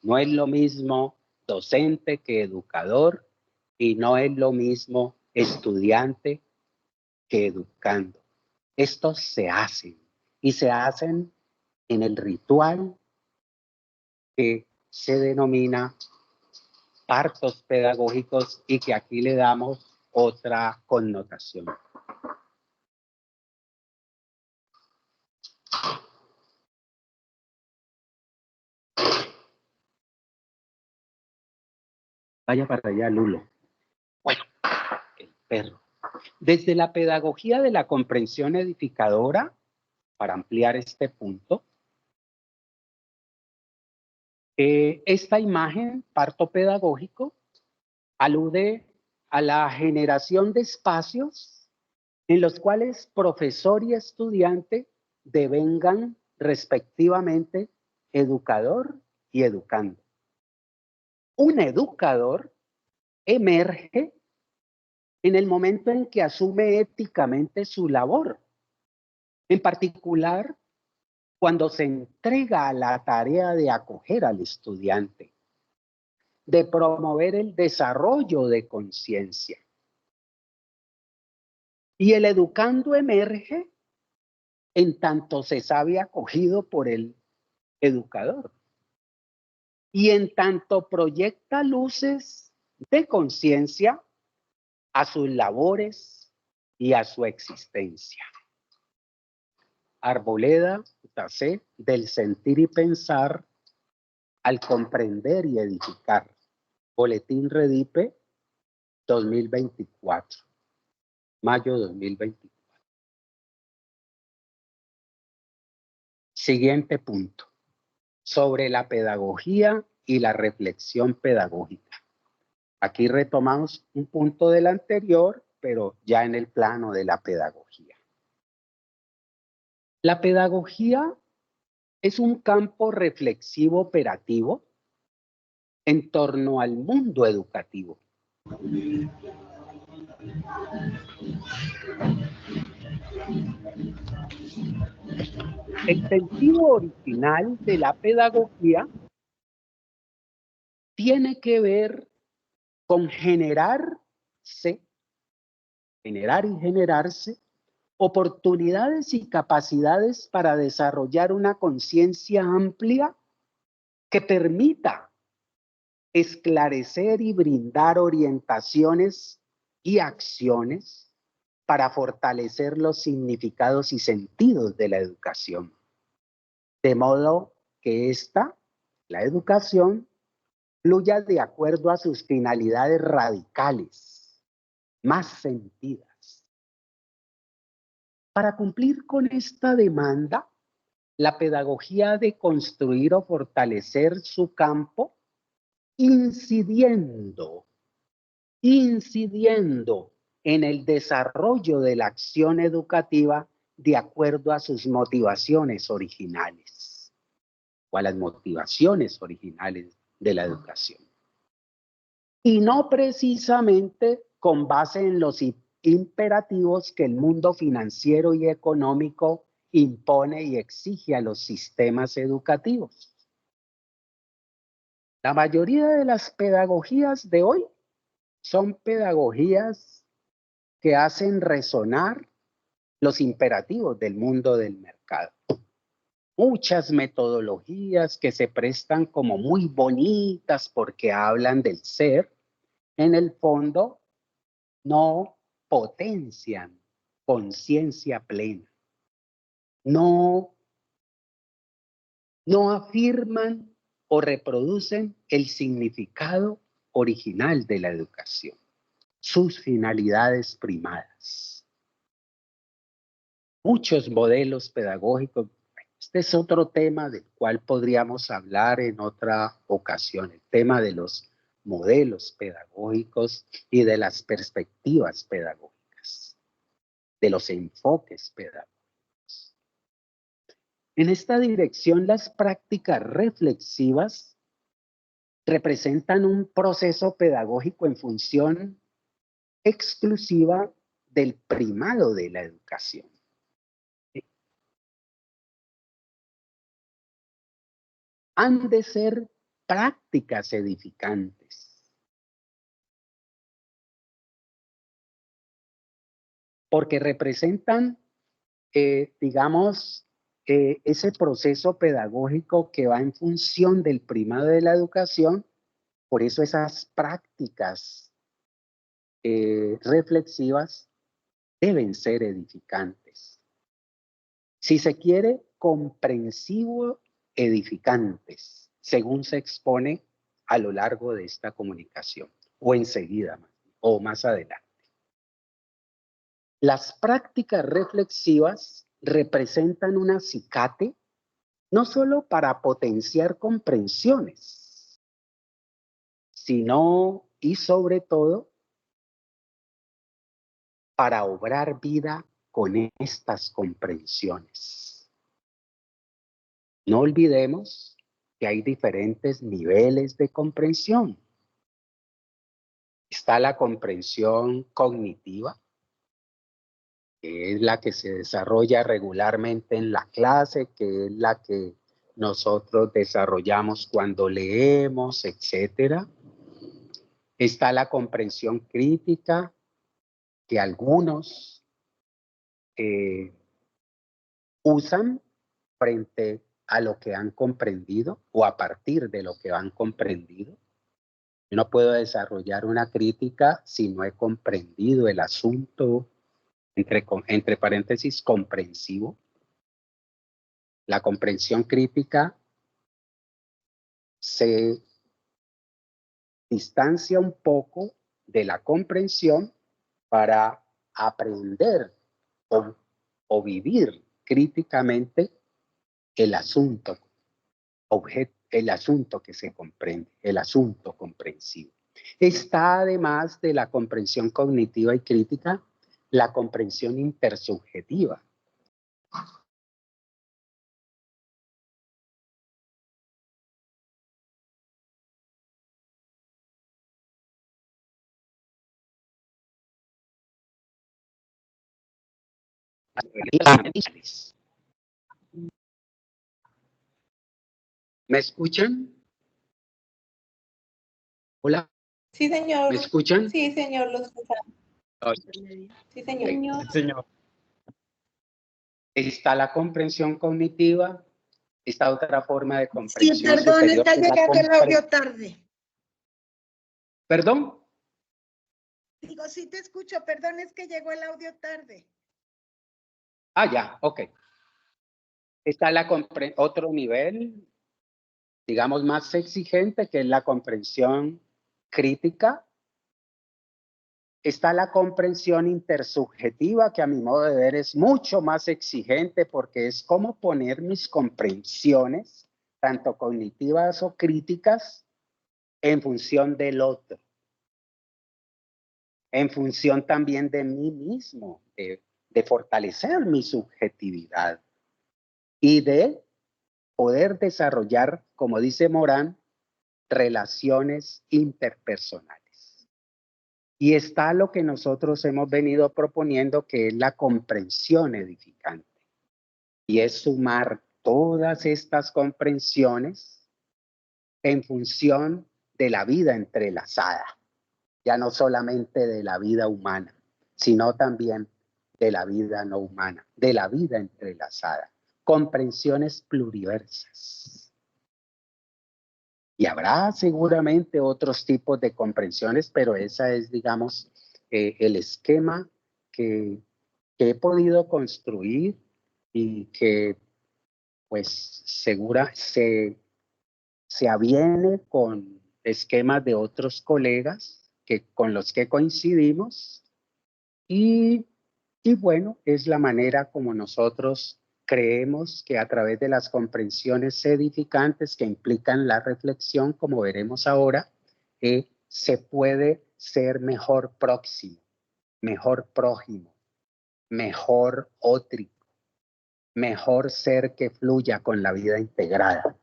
No es lo mismo docente que educador y no es lo mismo estudiante que educando. Estos se hacen y se hacen en el ritual que se denomina partos pedagógicos y que aquí le damos otra connotación. Vaya para allá, Lulo. Bueno, el perro. Desde la pedagogía de la comprensión edificadora, para ampliar este punto, esta imagen, parto pedagógico, alude a la generación de espacios en los cuales profesor y estudiante devengan respectivamente educador y educando. Un educador emerge en el momento en que asume éticamente su labor, en particular cuando se entrega a la tarea de acoger al estudiante, de promover el desarrollo de conciencia. Y el educando emerge en tanto se sabe acogido por el educador y en tanto proyecta luces de conciencia a sus labores y a su existencia. Arboleda, Tassé, del sentir y pensar al comprender y edificar. Boletín Redipe 2024, mayo 2024. Siguiente punto, sobre la pedagogía y la reflexión pedagógica. Aquí retomamos un punto del anterior, pero ya en el plano de la pedagogía. La pedagogía es un campo reflexivo operativo en torno al mundo educativo. El sentido original de la pedagogía tiene que ver con generar y generarse oportunidades y capacidades para desarrollar una conciencia amplia que permita esclarecer y brindar orientaciones y acciones para fortalecer los significados y sentidos de la educación. De modo que la educación, fluya de acuerdo a sus finalidades radicales, más sentidas. Para cumplir con esta demanda, la pedagogía ha de construir o fortalecer su campo incidiendo en el desarrollo de la acción educativa de acuerdo a sus motivaciones originales o a las motivaciones originales de la educación. Y no precisamente con base en los imperativos que el mundo financiero y económico impone y exige a los sistemas educativos. La mayoría de las pedagogías de hoy son pedagogías que hacen resonar los imperativos del mundo del mercado. Muchas metodologías que se prestan como muy bonitas porque hablan del ser, en el fondo no potencian conciencia plena, no afirman o reproducen el significado original de la educación, sus finalidades primadas. Muchos modelos pedagógicos, este es otro tema del cual podríamos hablar en otra ocasión, el tema de los modelos pedagógicos y de las perspectivas pedagógicas, de los enfoques pedagógicos. En esta dirección, las prácticas reflexivas representan un proceso pedagógico en función exclusiva del primado de la educación. Han de ser prácticas edificantes, porque representan, digamos, ese proceso pedagógico que va en función del primado de la educación. Por eso esas prácticas reflexivas deben ser edificantes. Si se quiere, comprensivo edificantes, según se expone a lo largo de esta comunicación, o enseguida, o más adelante. Las prácticas reflexivas representan un acicate no solo para potenciar comprensiones, sino y sobre todo para obrar vida con estas comprensiones. No olvidemos que hay diferentes niveles de comprensión. Está la comprensión cognitiva, que es la que se desarrolla regularmente en la clase, que es la que nosotros desarrollamos cuando leemos, etc. Está la comprensión crítica, que algunos usan frente a lo que han comprendido o a partir de lo que han comprendido. Yo no puedo desarrollar una crítica si no he comprendido el asunto, entre paréntesis, comprensivo. La comprensión crítica se distancia un poco de la comprensión para aprender o vivir críticamente el asunto, el asunto que se comprende, el asunto comprensivo. Está además de la comprensión cognitiva y crítica, la comprensión intersubjetiva. ¿Me escuchan? Hola. Sí, señor. ¿Me escuchan? Sí, señor, lo escuchamos. Sí, señor. Sí, señor. Está la comprensión cognitiva, esta otra forma de comprensión. Sí, perdón, superior, está llegando el audio tarde. ¿Perdón? Digo, sí te escucho, perdón, es que llegó el audio tarde. Ah, ya, ok. Está otro nivel, digamos, más exigente, que es la comprensión crítica. Está la comprensión intersubjetiva, que a mi modo de ver es mucho más exigente porque es como poner mis comprensiones, tanto cognitivas o críticas, en función del otro, en función también de mí mismo, de fortalecer mi subjetividad y de poder desarrollar, como dice Morán, relaciones interpersonales. Y está lo que nosotros hemos venido proponiendo, que es la comprensión edificante. Y es sumar todas estas comprensiones en función de la vida entrelazada, ya no solamente de la vida humana, sino también de la vida no humana, de la vida entrelazada, comprensiones pluriversas. Y habrá seguramente otros tipos de comprensiones, pero esa es, digamos, el esquema que he podido construir y que, pues, se aviene con esquemas de otros colegas con los que coincidimos y bueno, es la manera como nosotros creemos que a través de las comprensiones edificantes que implican la reflexión, como veremos ahora, se puede ser mejor próximo, mejor prójimo, mejor ótrico, mejor ser que fluya con la vida integrada.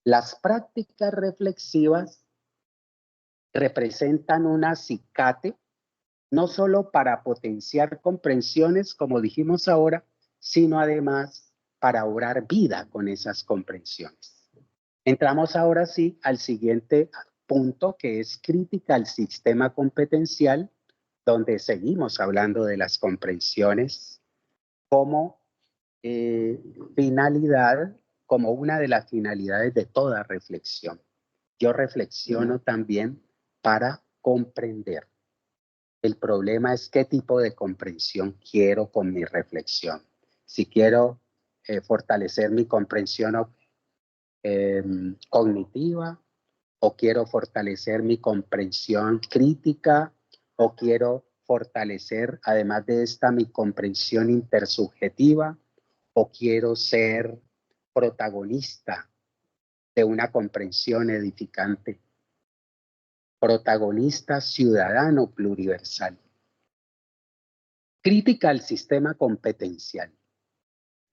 Las prácticas reflexivas representan un acicate no solo para potenciar comprensiones, como dijimos ahora, sino además para obrar vida con esas comprensiones. Entramos ahora sí al siguiente punto, que es crítica al sistema competencial, donde seguimos hablando de las comprensiones como finalidad, como una de las finalidades de toda reflexión. Yo reflexiono también para comprender. El problema es qué tipo de comprensión quiero con mi reflexión. Si quiero fortalecer mi comprensión cognitiva, o quiero fortalecer mi comprensión crítica, o quiero fortalecer, además de esta, mi comprensión intersubjetiva, o quiero ser protagonista de una comprensión edificante. Protagonista ciudadano pluriversal. Crítica al sistema competencial.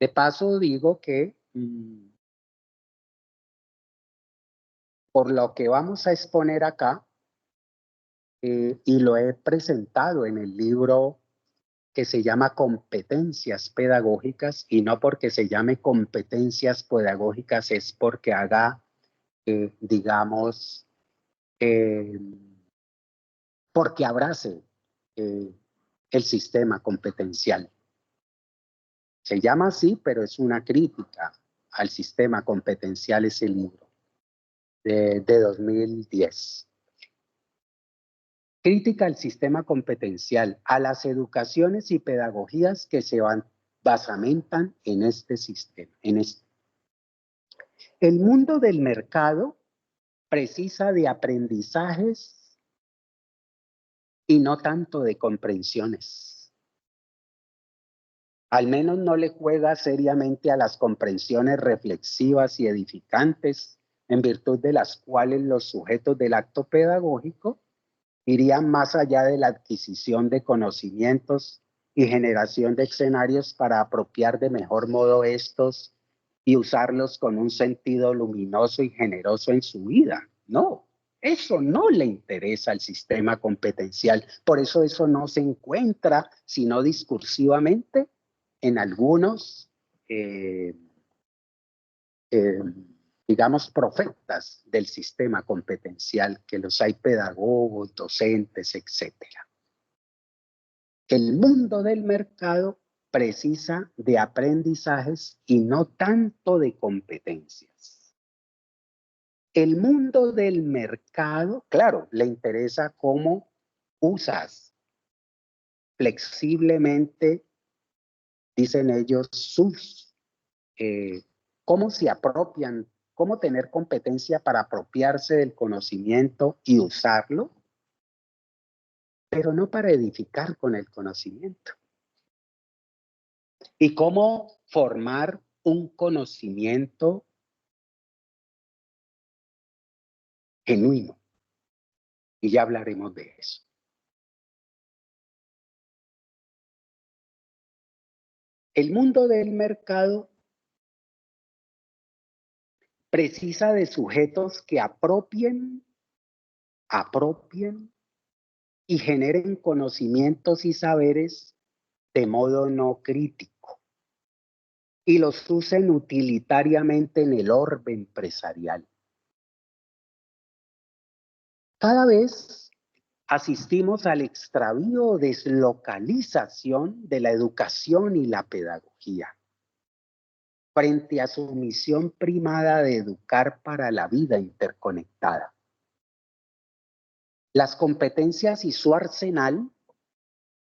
De paso digo que por lo que vamos a exponer acá, y lo he presentado en el libro que se llama Competencias Pedagógicas, y no porque se llame Competencias Pedagógicas es porque haga, digamos, porque abrace el sistema competencial. Se llama así, pero es una crítica al sistema competencial ese libro de 2010. Crítica al sistema competencial, a las educaciones y pedagogías que se basamentan en este sistema. El mundo del mercado precisa de aprendizajes y no tanto de comprensiones. Al menos no le juega seriamente a las comprensiones reflexivas y edificantes, en virtud de las cuales los sujetos del acto pedagógico irían más allá de la adquisición de conocimientos y generación de escenarios para apropiar de mejor modo estos y usarlos con un sentido luminoso y generoso en su vida. No, eso no le interesa al sistema competencial. Por eso no se encuentra, sino discursivamente, en algunos, digamos, profetas del sistema competencial, que los hay pedagogos, docentes, etc. El mundo del mercado precisa de aprendizajes y no tanto de competencias. El mundo del mercado, claro, le interesa cómo usas flexiblemente, dicen ellos, cómo se apropian, cómo tener competencia para apropiarse del conocimiento y usarlo, pero no para edificar con el conocimiento. Y cómo formar un conocimiento genuino. Y ya hablaremos de eso. El mundo del mercado precisa de sujetos que apropien y generen conocimientos y saberes de modo no crítico. y los usen utilitariamente en el orbe empresarial. Cada vez asistimos al extravío o deslocalización de la educación y la pedagogía, frente a su misión primada de educar para la vida interconectada. Las competencias y su arsenal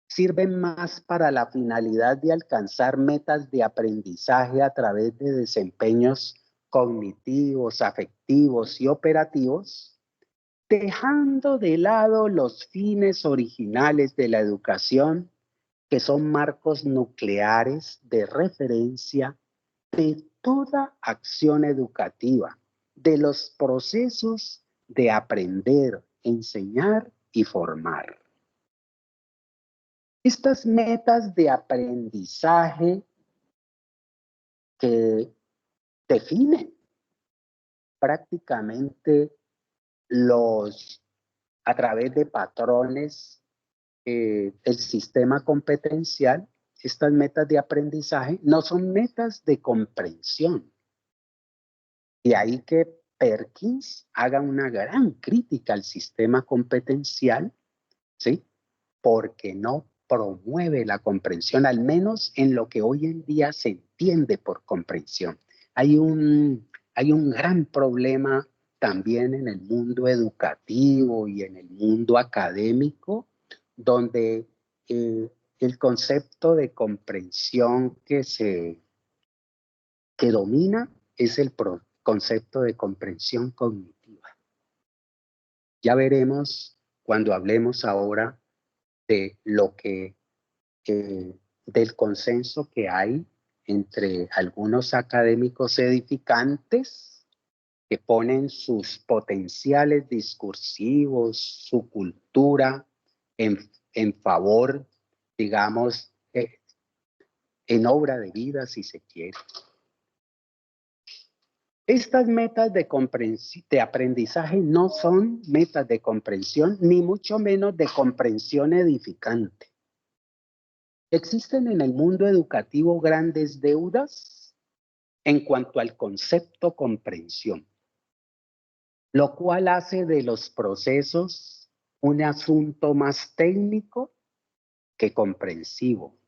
sirven más para la finalidad de alcanzar metas de aprendizaje a través de desempeños cognitivos, afectivos y operativos, dejando de lado los fines originales de la educación, que son marcos nucleares de referencia de toda acción educativa, de los procesos de aprender, enseñar y formar. Estas metas de aprendizaje que definen prácticamente a través de patrones, el sistema competencial, estas metas de aprendizaje no son metas de comprensión. Y ahí que Perkins haga una gran crítica al sistema competencial, ¿sí? Porque no promueve la comprensión, al menos en lo que hoy en día se entiende por comprensión. Hay un gran problema también en el mundo educativo y en el mundo académico, donde el concepto de comprensión que domina es el concepto de comprensión cognitiva. Ya veremos cuando hablemos ahora de lo del consenso que hay entre algunos académicos edificantes que ponen sus potenciales discursivos, su cultura en favor, digamos, en obra de vida, si se quiere. Estas metas de aprendizaje no son metas de comprensión, ni mucho menos de comprensión edificante. Existen en el mundo educativo grandes deudas en cuanto al concepto comprensión, lo cual hace de los procesos un asunto más técnico que comprensivo,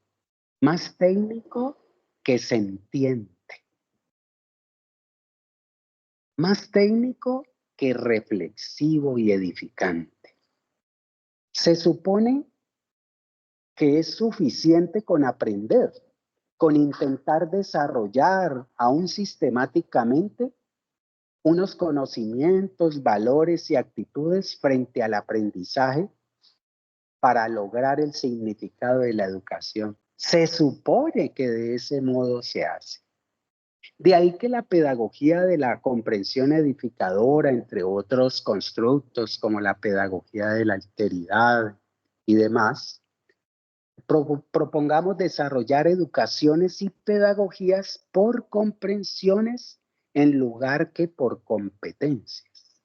más técnico que se entiende, más técnico que reflexivo y edificante. Se supone que es suficiente con aprender, con intentar desarrollar aún sistemáticamente unos conocimientos, valores y actitudes frente al aprendizaje para lograr el significado de la educación. Se supone que de ese modo se hace. De ahí que la pedagogía de la comprensión edificadora, entre otros constructos como la pedagogía de la alteridad y demás, propongamos desarrollar educaciones y pedagogías por comprensiones en lugar que por competencias.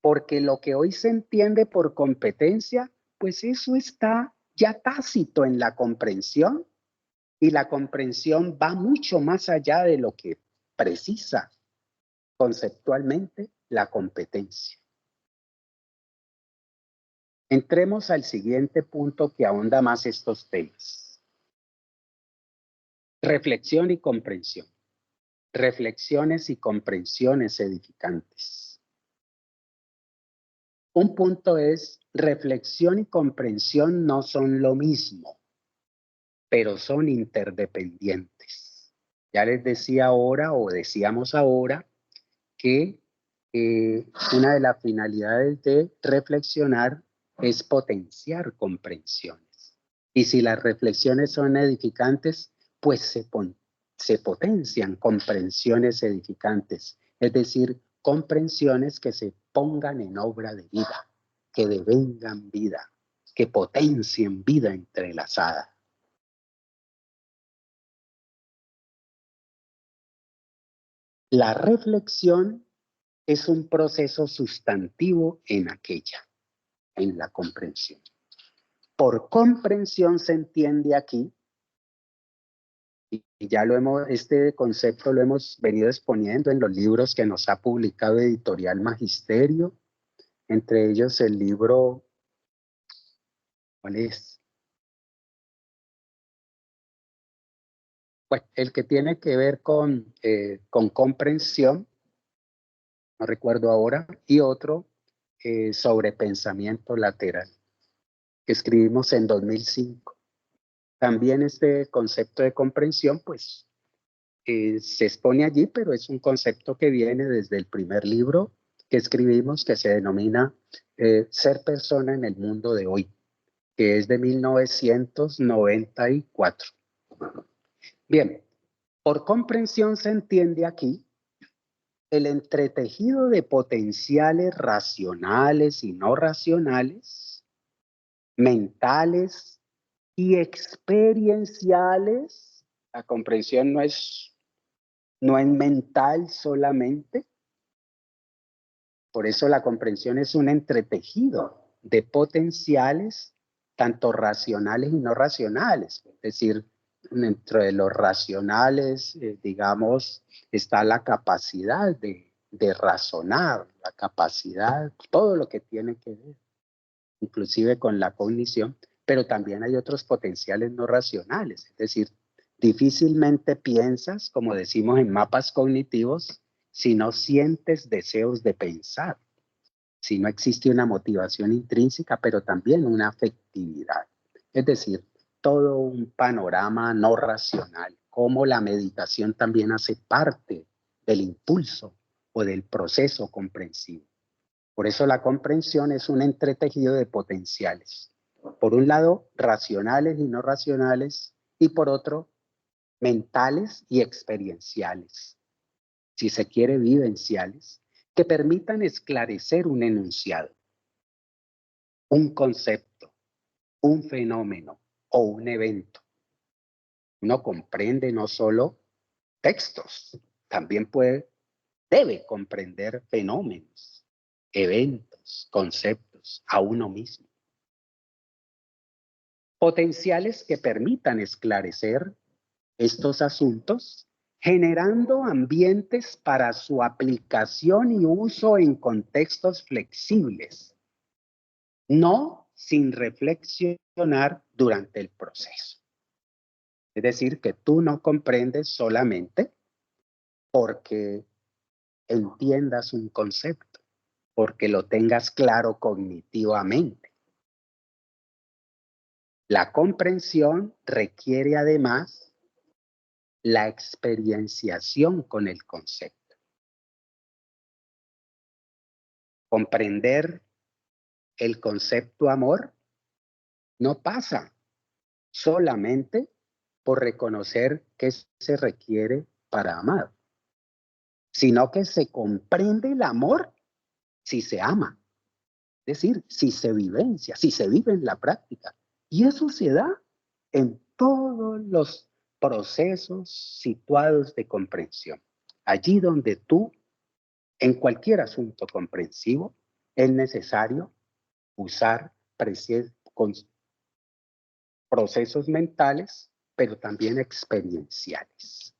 Porque lo que hoy se entiende por competencia, pues eso está ya tácito en la comprensión, y la comprensión va mucho más allá de lo que precisa conceptualmente la competencia. Entremos al siguiente punto que ahonda más estos temas. Reflexión y comprensión. Reflexiones y comprensiones edificantes. Un punto es, reflexión y comprensión no son lo mismo, pero son interdependientes. Ya les decía ahora, o decíamos ahora, que una de las finalidades de reflexionar es potenciar comprensiones. Y si las reflexiones son edificantes, pues se potencian comprensiones edificantes, es decir, comprensiones que se pongan en obra de vida, que devengan vida, que potencien vida entrelazada. La reflexión es un proceso sustantivo en aquella, en la comprensión. Por comprensión se entiende aquí Y ya este concepto lo hemos venido exponiendo en los libros que nos ha publicado Editorial Magisterio, entre ellos el libro, ¿cuál es? Pues el que tiene que ver con comprensión, no recuerdo ahora, y otro sobre pensamiento lateral, que escribimos en 2005. También este concepto de comprensión, pues, se expone allí, pero es un concepto que viene desde el primer libro que escribimos, que se denomina Ser persona en el mundo de hoy, que es de 1994. Bien, por comprensión se entiende aquí el entretejido de potenciales racionales y no racionales, mentales y experienciales. La comprensión no es mental solamente. Por eso la comprensión es un entretejido de potenciales, tanto racionales y no racionales. Es decir, dentro de los racionales, digamos, está la capacidad de razonar, la capacidad, todo lo que tiene que ver, inclusive con la cognición, pero también hay otros potenciales no racionales. Es decir, difícilmente piensas, como decimos en mapas cognitivos, si no sientes deseos de pensar, si no existe una motivación intrínseca, pero también una afectividad. Es decir, todo un panorama no racional, como la meditación también hace parte del impulso o del proceso comprensivo. Por eso la comprensión es un entretejido de potenciales. Por un lado, racionales y no racionales, y por otro, mentales y experienciales. Si se quiere, vivenciales, que permitan esclarecer un enunciado, un concepto, un fenómeno o un evento. Uno comprende no solo textos, también debe comprender fenómenos, eventos, conceptos a uno mismo. Potenciales que permitan esclarecer estos asuntos, generando ambientes para su aplicación y uso en contextos flexibles, no sin reflexionar durante el proceso. Es decir, que tú no comprendes solamente porque entiendas un concepto, porque lo tengas claro cognitivamente. La comprensión requiere además la experienciación con el concepto. Comprender el concepto amor no pasa solamente por reconocer qué se requiere para amar, sino que se comprende el amor si se ama. Es decir, si se vivencia, si se vive en la práctica. Y eso se da en todos los procesos situados de comprensión. Allí donde tú, en cualquier asunto comprensivo, es necesario usar procesos mentales, pero también experienciales.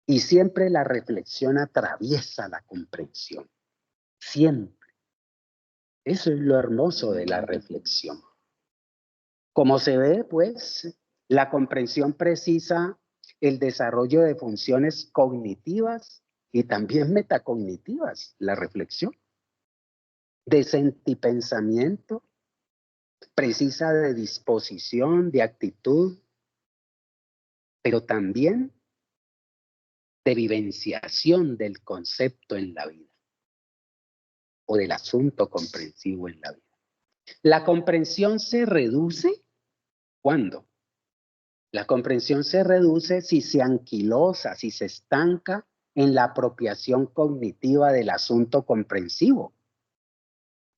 Y siempre la reflexión atraviesa la comprensión. Siempre. Eso es lo hermoso de la reflexión. Como se ve, pues, la comprensión precisa el desarrollo de funciones cognitivas y también metacognitivas, la reflexión, de sentipensamiento, precisa de disposición, de actitud, pero también de vivenciación del concepto en la vida o del asunto comprensivo en la vida. La comprensión se reduce ¿cuándo? La comprensión se reduce si se anquilosa, si se estanca en la apropiación cognitiva del asunto comprensivo.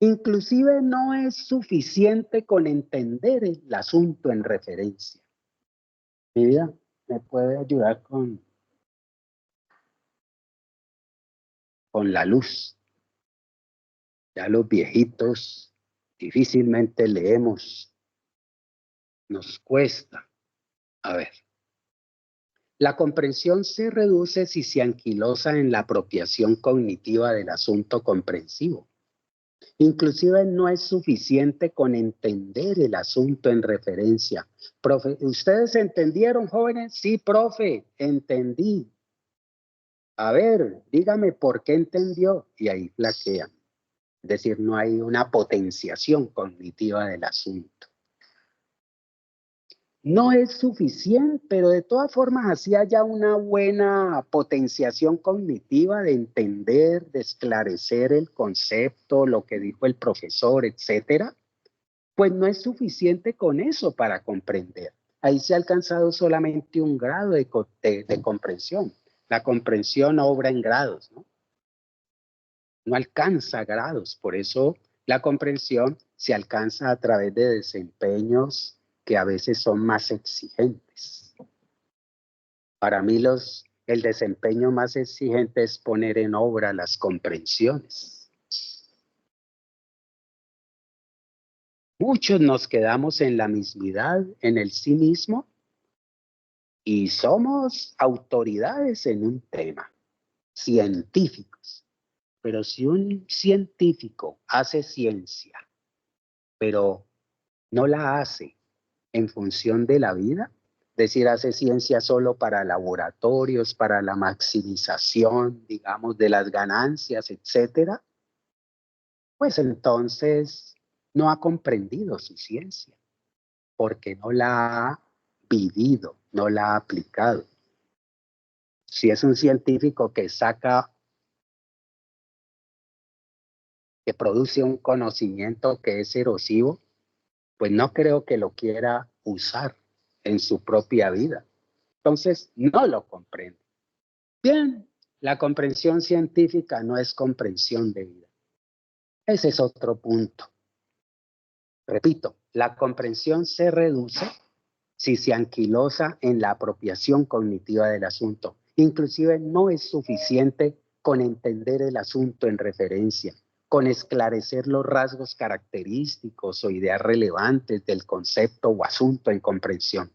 Inclusive no es suficiente con entender el asunto en referencia. Mi vida, ¿me puede ayudar con la luz? Ya los viejitos difícilmente leemos nos cuesta. A ver. La comprensión se reduce si se anquilosa en la apropiación cognitiva del asunto comprensivo. Inclusive no es suficiente con entender el asunto en referencia. Profe, ¿ustedes entendieron, jóvenes? Sí, profe, entendí. A ver, dígame por qué entendió. Y ahí flaquean. Es decir, no hay una potenciación cognitiva del asunto. No es suficiente, pero de todas formas así haya una buena potenciación cognitiva de entender, de esclarecer el concepto, lo que dijo el profesor, etcétera, pues no es suficiente con eso para comprender. Ahí se ha alcanzado solamente un grado de comprensión. La comprensión obra en grados, ¿no? No alcanza grados, por eso la comprensión se alcanza a través de desempeños que a veces son más exigentes. Para mí el desempeño más exigente es poner en obra las comprensiones. Muchos nos quedamos en la mismidad, en el sí mismo, y somos autoridades en un tema, científicos. Pero si un científico hace ciencia, pero no la hace en función de la vida, es decir, hace ciencia solo para laboratorios, para la maximización, digamos, de las ganancias, etcétera, pues entonces no ha comprendido su ciencia, porque no la ha vivido, no la ha aplicado. Si es un científico que produce un conocimiento que es erosivo, pues no creo que lo quiera usar en su propia vida. Entonces, no lo comprende. Bien, la comprensión científica no es comprensión de vida. Ese es otro punto. Repito, la comprensión se reduce si se anquilosa en la apropiación cognitiva del asunto. Inclusive no es suficiente con entender el asunto en referencia, con esclarecer los rasgos característicos o ideas relevantes del concepto o asunto en comprensión.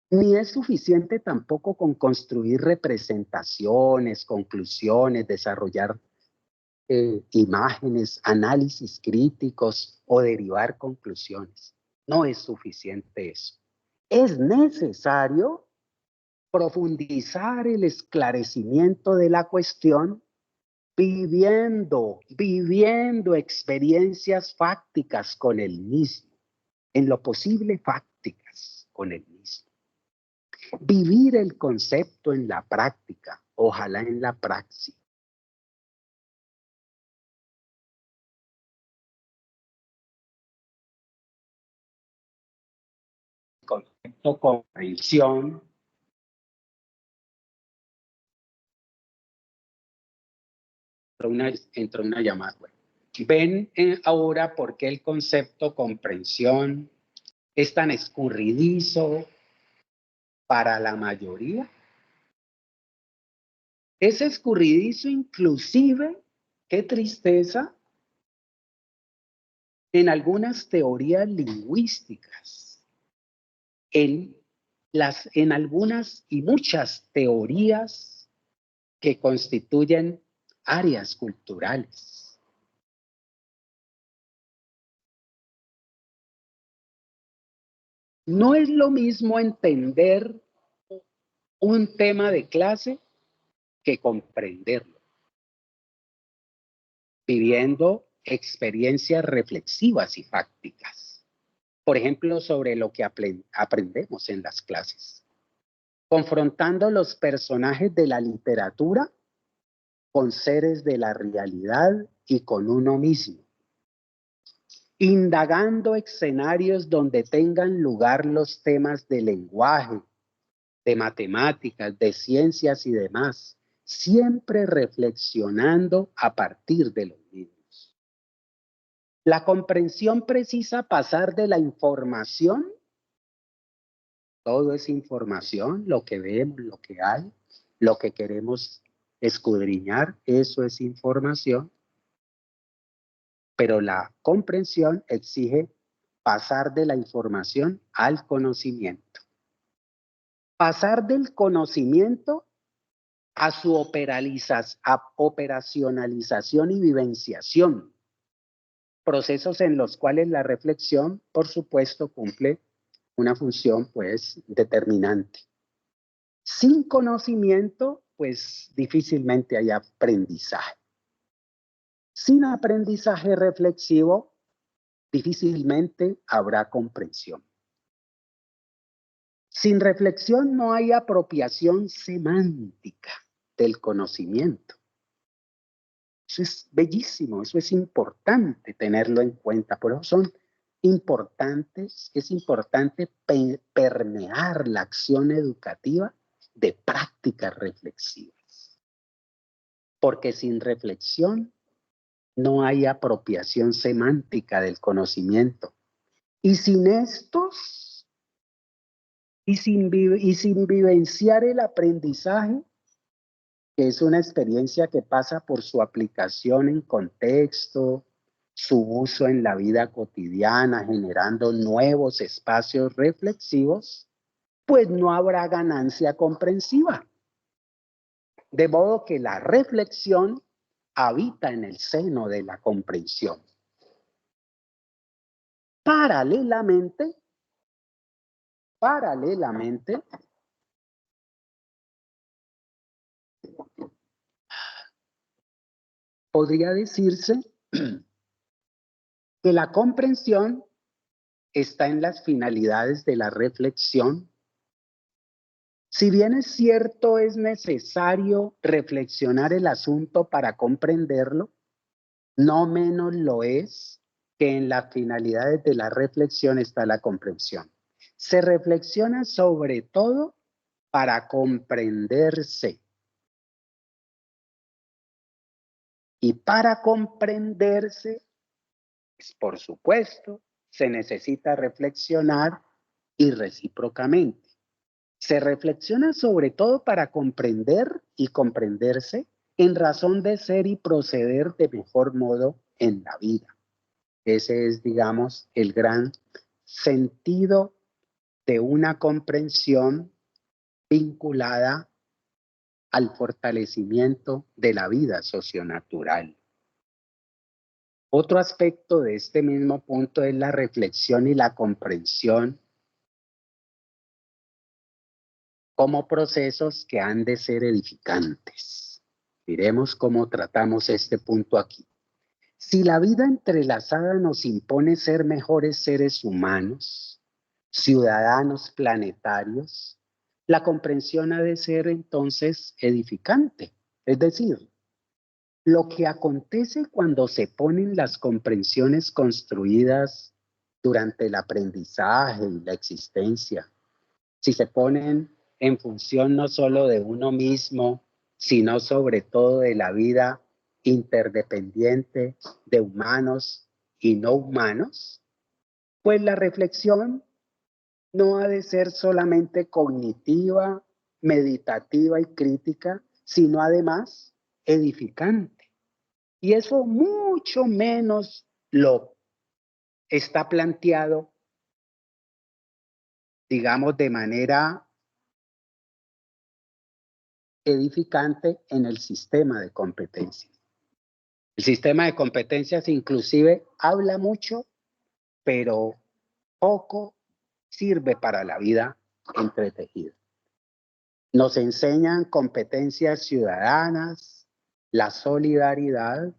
Ni es suficiente tampoco con construir representaciones, conclusiones, desarrollar imágenes, análisis críticos o derivar conclusiones. No es suficiente eso. Es necesario profundizar el esclarecimiento de la cuestión viviendo experiencias fácticas con el mismo, en lo posible fácticas con el mismo. Vivir el concepto en la práctica, ojalá en la praxis. Concepto, comprensión. Entró una llamada. Ven ahora por qué el concepto comprensión es tan escurridizo para la mayoría. Es escurridizo inclusive, qué tristeza, en algunas teorías lingüísticas, en algunas y muchas teorías que constituyen áreas culturales. No es lo mismo entender un tema de clase que comprenderlo, viviendo experiencias reflexivas y fácticas. Por ejemplo, sobre lo que aprendemos en las clases, confrontando los personajes de la literatura con seres de la realidad y con uno mismo, indagando escenarios donde tengan lugar los temas de lenguaje, de matemáticas, de ciencias y demás, siempre reflexionando a partir de los mismos. La comprensión precisa pasar de la información, todo es información, lo que vemos, lo que hay, lo que queremos escudriñar, eso es información, pero la comprensión exige pasar de la información al conocimiento. Pasar del conocimiento a su operacionalización y vivenciación. Procesos en los cuales la reflexión, por supuesto, cumple una función, pues, determinante. Sin conocimiento, pues, difícilmente hay aprendizaje. Sin aprendizaje reflexivo, difícilmente habrá comprensión. Sin reflexión no hay apropiación semántica del conocimiento. Eso es bellísimo, eso es importante tenerlo en cuenta. Por eso son importantes, es importante permear la acción educativa de prácticas reflexivas. Porque sin reflexión no hay apropiación semántica del conocimiento. Y sin estos, y sin vivenciar el aprendizaje, que es una experiencia que pasa por su aplicación en contexto, su uso en la vida cotidiana, generando nuevos espacios reflexivos, pues no habrá ganancia comprensiva. De modo que la reflexión habita en el seno de la comprensión. Paralelamente, podría decirse que la comprensión está en las finalidades de la reflexión. Si bien es cierto, es necesario reflexionar el asunto para comprenderlo, no menos lo es que en las finalidades de la reflexión está la comprensión. Se reflexiona sobre todo para comprenderse. Y para comprenderse, pues, por supuesto, se necesita reflexionar y recíprocamente. Se reflexiona sobre todo para comprender y comprenderse en razón de ser y proceder de mejor modo en la vida. Ese es, digamos, el gran sentido de una comprensión vinculada al fortalecimiento de la vida socionatural. Otro aspecto de este mismo punto es la reflexión y la comprensión como procesos que han de ser edificantes. Miremos cómo tratamos este punto aquí. Si la vida entrelazada nos impone ser mejores seres humanos, ciudadanos planetarios, la comprensión ha de ser entonces edificante. Es decir, lo que acontece cuando se ponen las comprensiones construidas durante el aprendizaje y la existencia, si se ponen en función no solo de uno mismo, sino sobre todo de la vida interdependiente de humanos y no humanos, pues la reflexión no ha de ser solamente cognitiva, meditativa y crítica, sino además edificante. Y eso mucho menos lo está planteado, digamos, de manera edificante en el sistema de competencias. El sistema de competencias inclusive habla mucho, pero poco sirve para la vida entretejida. Nos enseñan competencias ciudadanas, la solidaridad,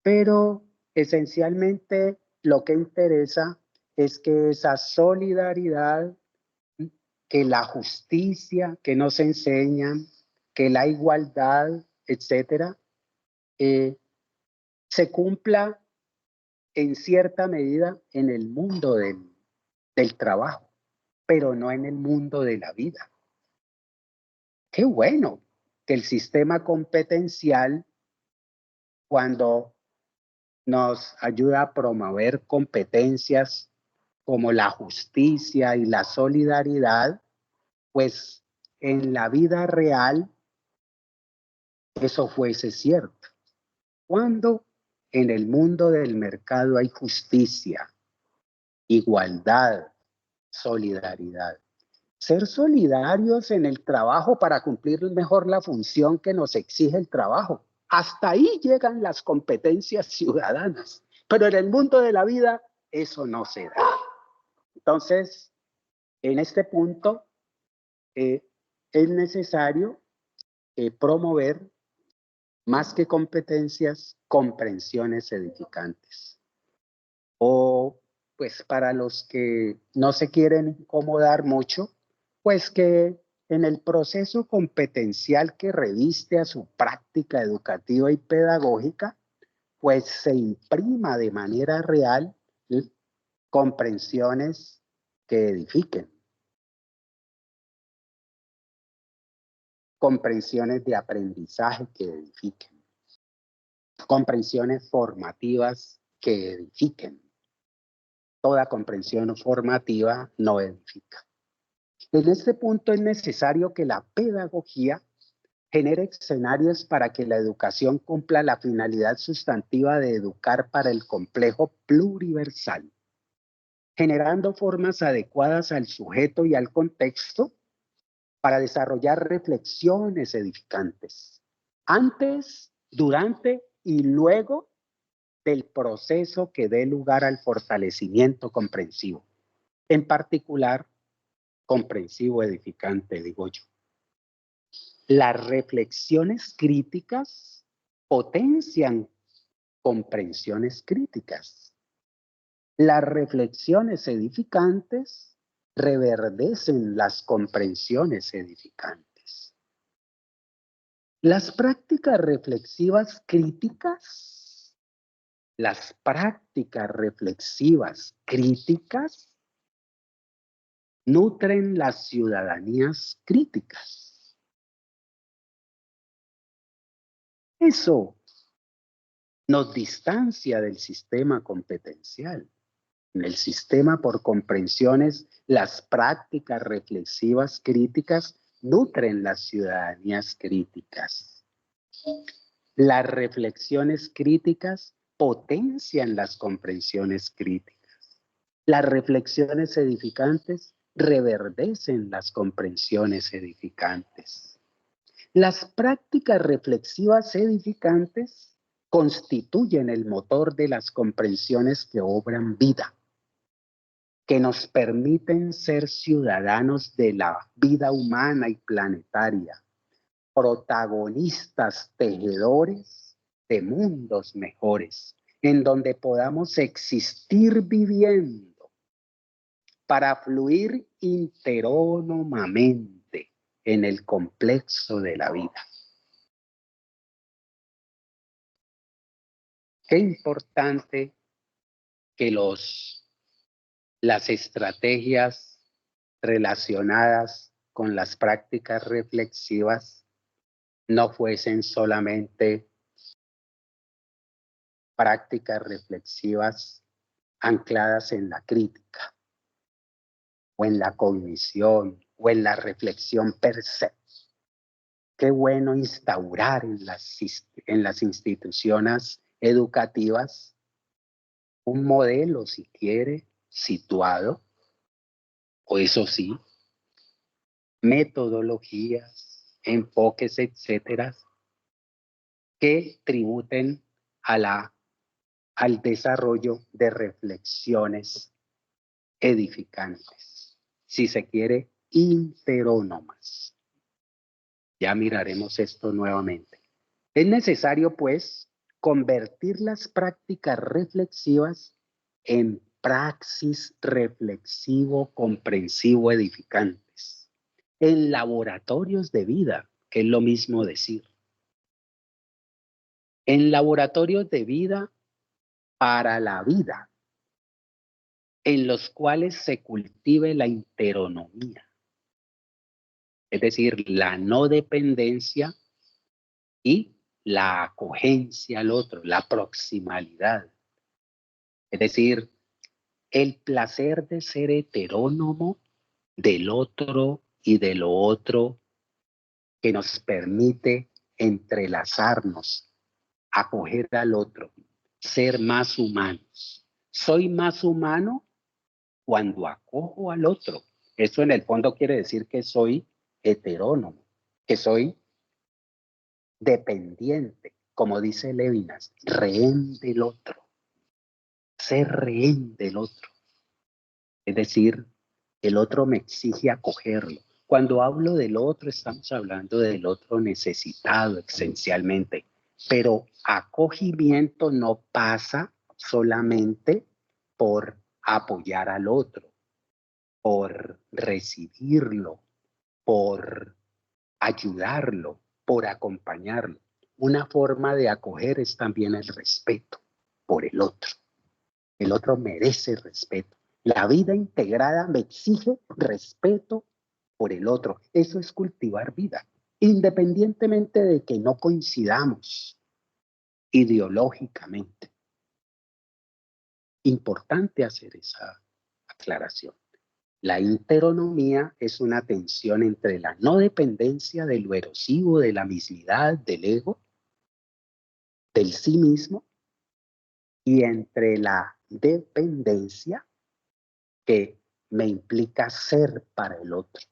pero esencialmente lo que interesa es que esa solidaridad, que la justicia que nos enseñan, que la igualdad, etcétera, se cumpla en cierta medida en el mundo del trabajo, pero no en el mundo de la vida. Qué bueno que el sistema competencial, cuando nos ayuda a promover competencias como la justicia y la solidaridad, pues en la vida real eso fuese cierto. Cuando en el mundo del mercado hay justicia, igualdad, solidaridad. Ser solidarios en el trabajo para cumplir mejor la función que nos exige el trabajo. Hasta ahí llegan las competencias ciudadanas. Pero en el mundo de la vida eso no se da. Entonces, en este punto es necesario promover más que competencias, comprensiones edificantes. O pues para los que no se quieren incomodar mucho, pues que en el proceso competencial que reviste a su práctica educativa y pedagógica, pues se imprima de manera real comprensiones que edifiquen. Comprensiones de aprendizaje que edifiquen. Comprensiones formativas que edifiquen. Toda comprensión formativa no edifica. En este punto es necesario que la pedagogía genere escenarios para que la educación cumpla la finalidad sustantiva de educar para el complejo pluriversal, generando formas adecuadas al sujeto y al contexto para desarrollar reflexiones edificantes, antes, durante y luego del proceso que dé lugar al fortalecimiento comprensivo, en particular, comprensivo edificante, digo yo. Las reflexiones críticas potencian comprensiones críticas. Las reflexiones edificantes reverdecen las comprensiones edificantes. Las prácticas reflexivas críticas nutren las ciudadanías críticas. Eso nos distancia del sistema competencial. En el sistema por comprensiones, las prácticas reflexivas críticas nutren las ciudadanías críticas. Las reflexiones críticas potencian las comprensiones críticas. Las reflexiones edificantes reverdecen las comprensiones edificantes. Las prácticas reflexivas edificantes constituyen el motor de las comprensiones que obran vida, que nos permiten ser ciudadanos de la vida humana y planetaria, protagonistas tejedores de mundos mejores, en donde podamos existir viviendo para fluir interónomamente en el complejo de la vida. Qué importante que las estrategias relacionadas con las prácticas reflexivas no fuesen solamente prácticas reflexivas ancladas en la crítica, o en la cognición, o en la reflexión per se. Qué bueno instaurar en las instituciones educativas un modelo, si quiere, situado, o eso sí, metodologías, enfoques, etcétera, que tributen al desarrollo de reflexiones edificantes, si se quiere, interónomas. Ya miraremos esto nuevamente. Es necesario, pues, convertir las prácticas reflexivas en praxis reflexivo-comprensivo edificantes, en laboratorios de vida, que es lo mismo decir. En laboratorios de vida para la vida, en los cuales se cultive la interonomía, es decir, la no dependencia y la acogencia al otro, la proximalidad. Es decir, el placer de ser heterónomo del otro y de lo otro que nos permite entrelazarnos, acoger al otro, ser más humanos. Soy más humano cuando acojo al otro. Eso en el fondo quiere decir que soy heterónomo, que soy dependiente, como dice Levinas, rehén del otro, ser rehén del otro. Es decir, el otro me exige acogerlo. Cuando hablo del otro, estamos hablando del otro necesitado esencialmente, pero acogimiento no pasa solamente por apoyar al otro, por recibirlo, por ayudarlo, por acompañarlo. Una forma de acoger es también el respeto por el otro. El otro merece respeto. La vida integrada me exige respeto por el otro. Eso es cultivar vida, independientemente de que no coincidamos ideológicamente. Importante hacer esa aclaración. La interonomía es una tensión entre la no dependencia de lo erosivo, de la mismidad, del ego, del sí mismo, y entre la dependencia que me implica ser para el otro,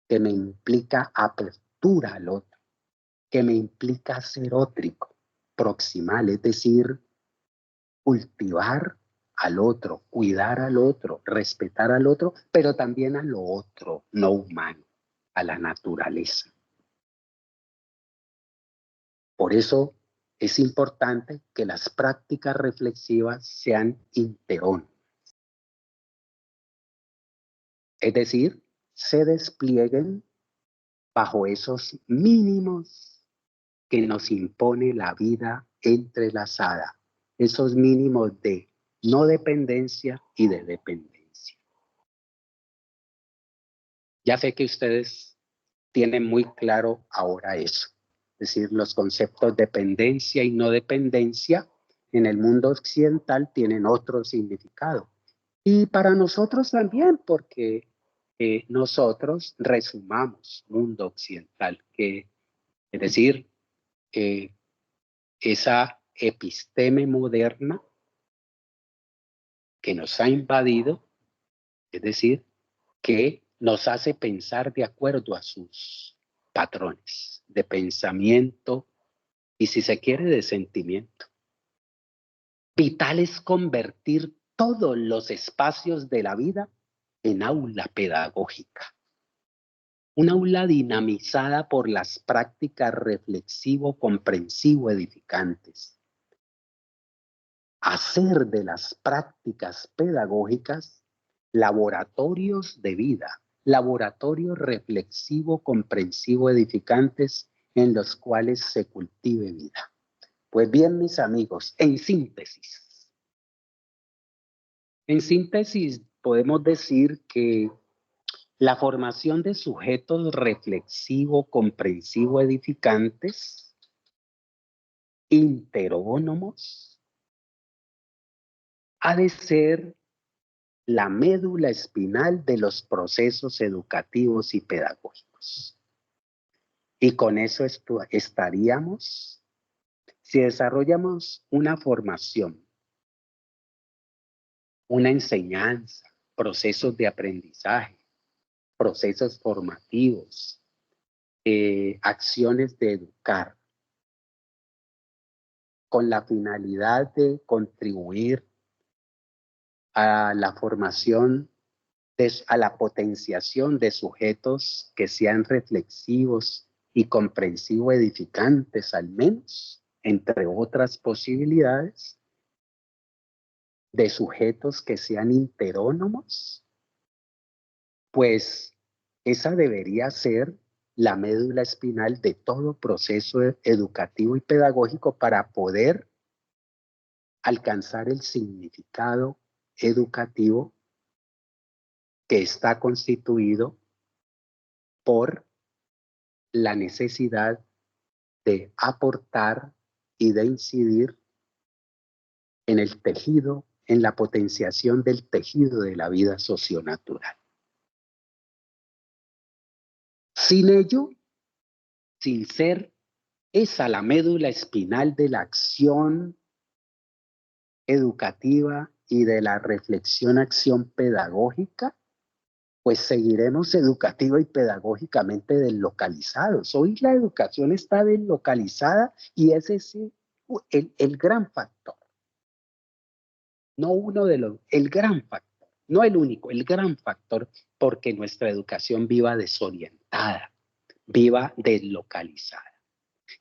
que me implica apertura al otro, que me implica ser ótrico, proximal, es decir, cultivar al otro, cuidar al otro, respetar al otro, pero también a lo otro, no humano, a la naturaleza. Por eso es importante que las prácticas reflexivas sean interónomas. Es decir, se desplieguen bajo esos mínimos que nos impone la vida entrelazada, esos mínimos de no dependencia y de dependencia. Ya sé que ustedes tienen muy claro ahora eso, es decir, los conceptos de dependencia y no dependencia en el mundo occidental tienen otro significado. Y para nosotros también, porque nosotros resumamos mundo occidental, que es decir, esa episteme moderna que nos ha invadido, es decir, que nos hace pensar de acuerdo a sus patrones de pensamiento y, si se quiere, de sentimiento. Vital es convertir todos los espacios de la vida en aula pedagógica. Un aula dinamizada por las prácticas reflexivo-comprensivo-edificantes. Hacer de las prácticas pedagógicas laboratorios de vida, laboratorios reflexivo-comprensivo-edificantes en los cuales se cultive vida. Pues bien, mis amigos, en síntesis podemos decir que la formación de sujetos reflexivo-comprensivo-edificantes, interónomos, ha de ser la médula espinal de los procesos educativos y pedagógicos. Y con eso estaríamos, si desarrollamos una formación, una enseñanza, procesos de aprendizaje, procesos formativos, acciones de educar, con la finalidad de contribuir a la formación, a la potenciación de sujetos que sean reflexivos y comprensivo edificantes, al menos, entre otras posibilidades, de sujetos que sean interónomos, pues esa debería ser la médula espinal de todo proceso educativo y pedagógico para poder alcanzar el significado educativo que está constituido por la necesidad de aportar y de incidir en el tejido, en la potenciación del tejido de la vida socionatural. Sin ello, sin ser esa la médula espinal de la acción educativa y de la reflexión-acción pedagógica, pues seguiremos educativa y pedagógicamente deslocalizados. Hoy la educación está deslocalizada y ese es el gran factor. No uno de los, el gran factor, no el único, el gran factor porque nuestra educación viva desorientada, viva deslocalizada.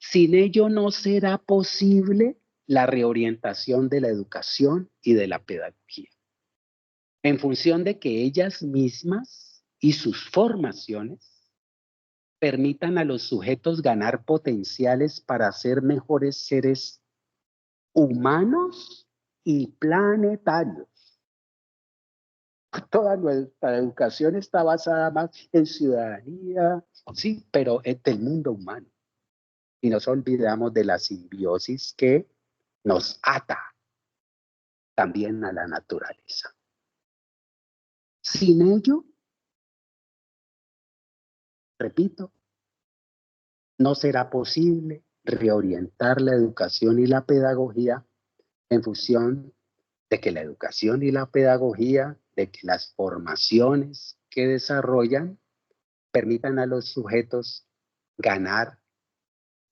Sin ello no será posible la reorientación de la educación y de la pedagogía, en función de que ellas mismas y sus formaciones permitan a los sujetos ganar potenciales para ser mejores seres humanos y planetarios. Toda nuestra educación está basada más en ciudadanía, sí, pero es del mundo humano. Y nos olvidamos de la simbiosis que nos ata también a la naturaleza. Sin ello, repito, no será posible reorientar la educación y la pedagogía en función de que la educación y la pedagogía, de que las formaciones que desarrollan permitan a los sujetos ganar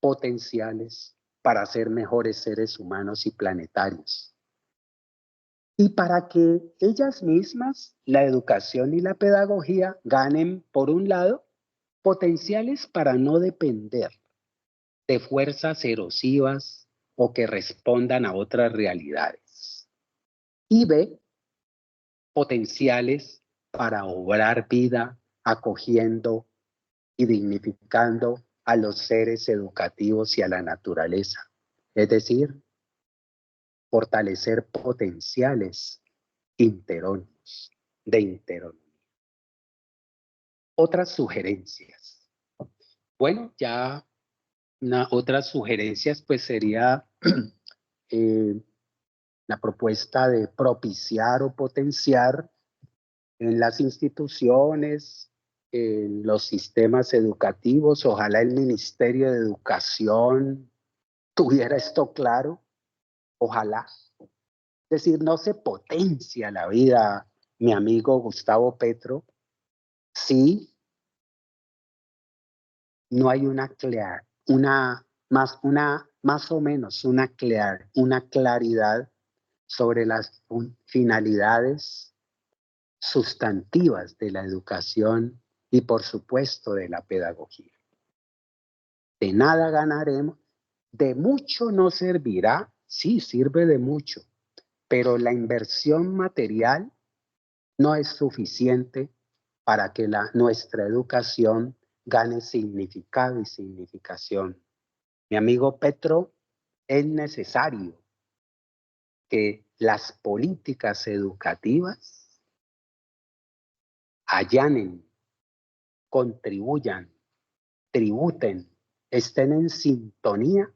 potenciales para ser mejores seres humanos y planetarios. Y para que ellas mismas, la educación y la pedagogía, ganen, por un lado, potenciales para no depender de fuerzas erosivas o que respondan a otras realidades. Y B, potenciales para obrar vida acogiendo y dignificando a los seres educativos y a la naturaleza. Es decir, fortalecer potenciales interónimos, de interonomía. Otras sugerencias. Bueno, ya otras sugerencias pues sería la propuesta de propiciar o potenciar en las instituciones, en los sistemas educativos. Ojalá el Ministerio de Educación tuviera esto claro. Ojalá. Es decir, no se potencia la vida, mi amigo Gustavo Petro, si no hay más o menos una claridad sobre las finalidades sustantivas de la educación y, por supuesto, de la pedagogía. De nada ganaremos, de mucho no servirá, sí, sirve de mucho, pero la inversión material no es suficiente para que nuestra educación gane significado y significación. Mi amigo Petro, es necesario que las políticas educativas allanen, contribuyan, tributen, estén en sintonía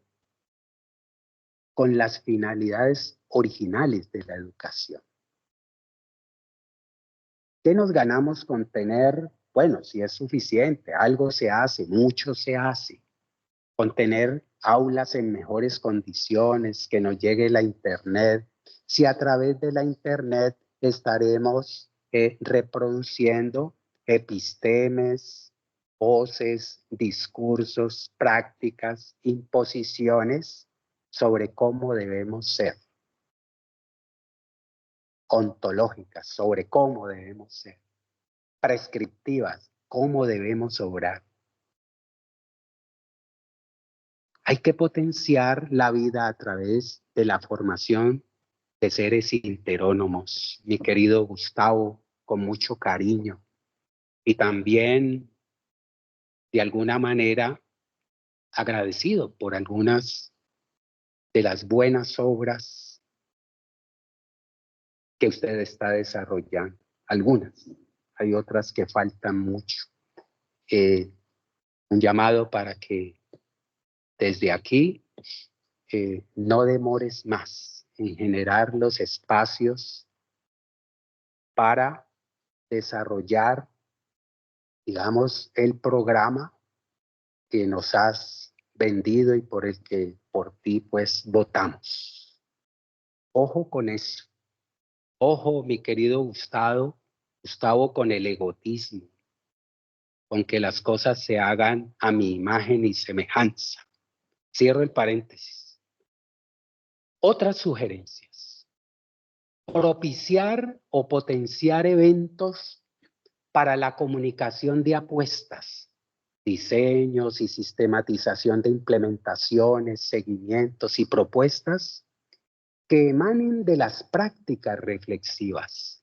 con las finalidades originales de la educación. ¿Qué nos ganamos con tener? Bueno, si es suficiente, algo se hace, mucho se hace, con tener aulas en mejores condiciones, que nos llegue la Internet, si a través de la Internet estaremos reproduciendo epistemes, voces, discursos, prácticas, imposiciones sobre cómo debemos ser, ontológicas, sobre cómo debemos ser, prescriptivas, cómo debemos obrar. Hay que potenciar la vida a través de la formación de seres interónomos, mi querido Gustavo, con mucho cariño. Y también, de alguna manera, agradecido por algunas de las buenas obras que usted está desarrollando. Algunas, hay otras que faltan mucho. Un llamado para que desde aquí no demores más en generar los espacios para desarrollar, digamos, el programa que nos has vendido y por el que por ti pues votamos. Ojo con eso. Ojo, mi querido Gustavo, con el egotismo, con que las cosas se hagan a mi imagen y semejanza. Cierro el paréntesis. Otras sugerencias. Propiciar o potenciar eventos para la comunicación de apuestas, diseños y sistematización de implementaciones, seguimientos y propuestas que emanen de las prácticas reflexivas,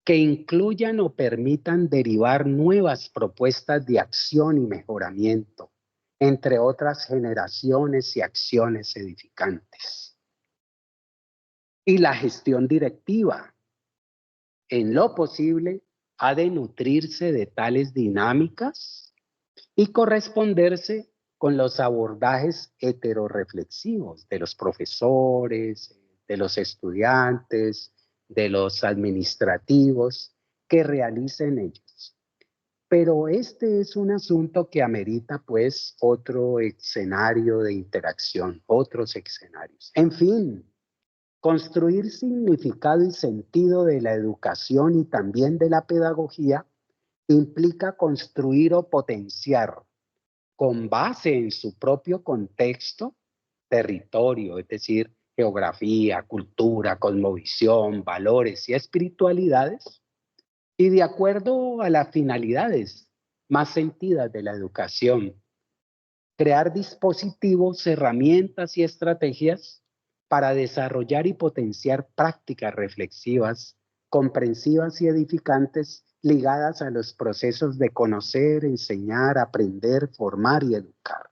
que incluyan o permitan derivar nuevas propuestas de acción y mejoramiento, entre otras generaciones y acciones edificantes. Y la gestión directiva, en lo posible, ha de nutrirse de tales dinámicas y corresponderse con los abordajes heteroreflexivos de los profesores, de los estudiantes, de los administrativos que realicen ellos. Pero este es un asunto que amerita pues otro escenario de interacción, otros escenarios. En fin, construir significado y sentido de la educación y también de la pedagogía implica construir o potenciar con base en su propio contexto, territorio, es decir, geografía, cultura, cosmovisión, valores y espiritualidades, y de acuerdo a las finalidades más sentidas de la educación, crear dispositivos, herramientas y estrategias para desarrollar y potenciar prácticas reflexivas, comprensivas y edificantes ligadas a los procesos de conocer, enseñar, aprender, formar y educar.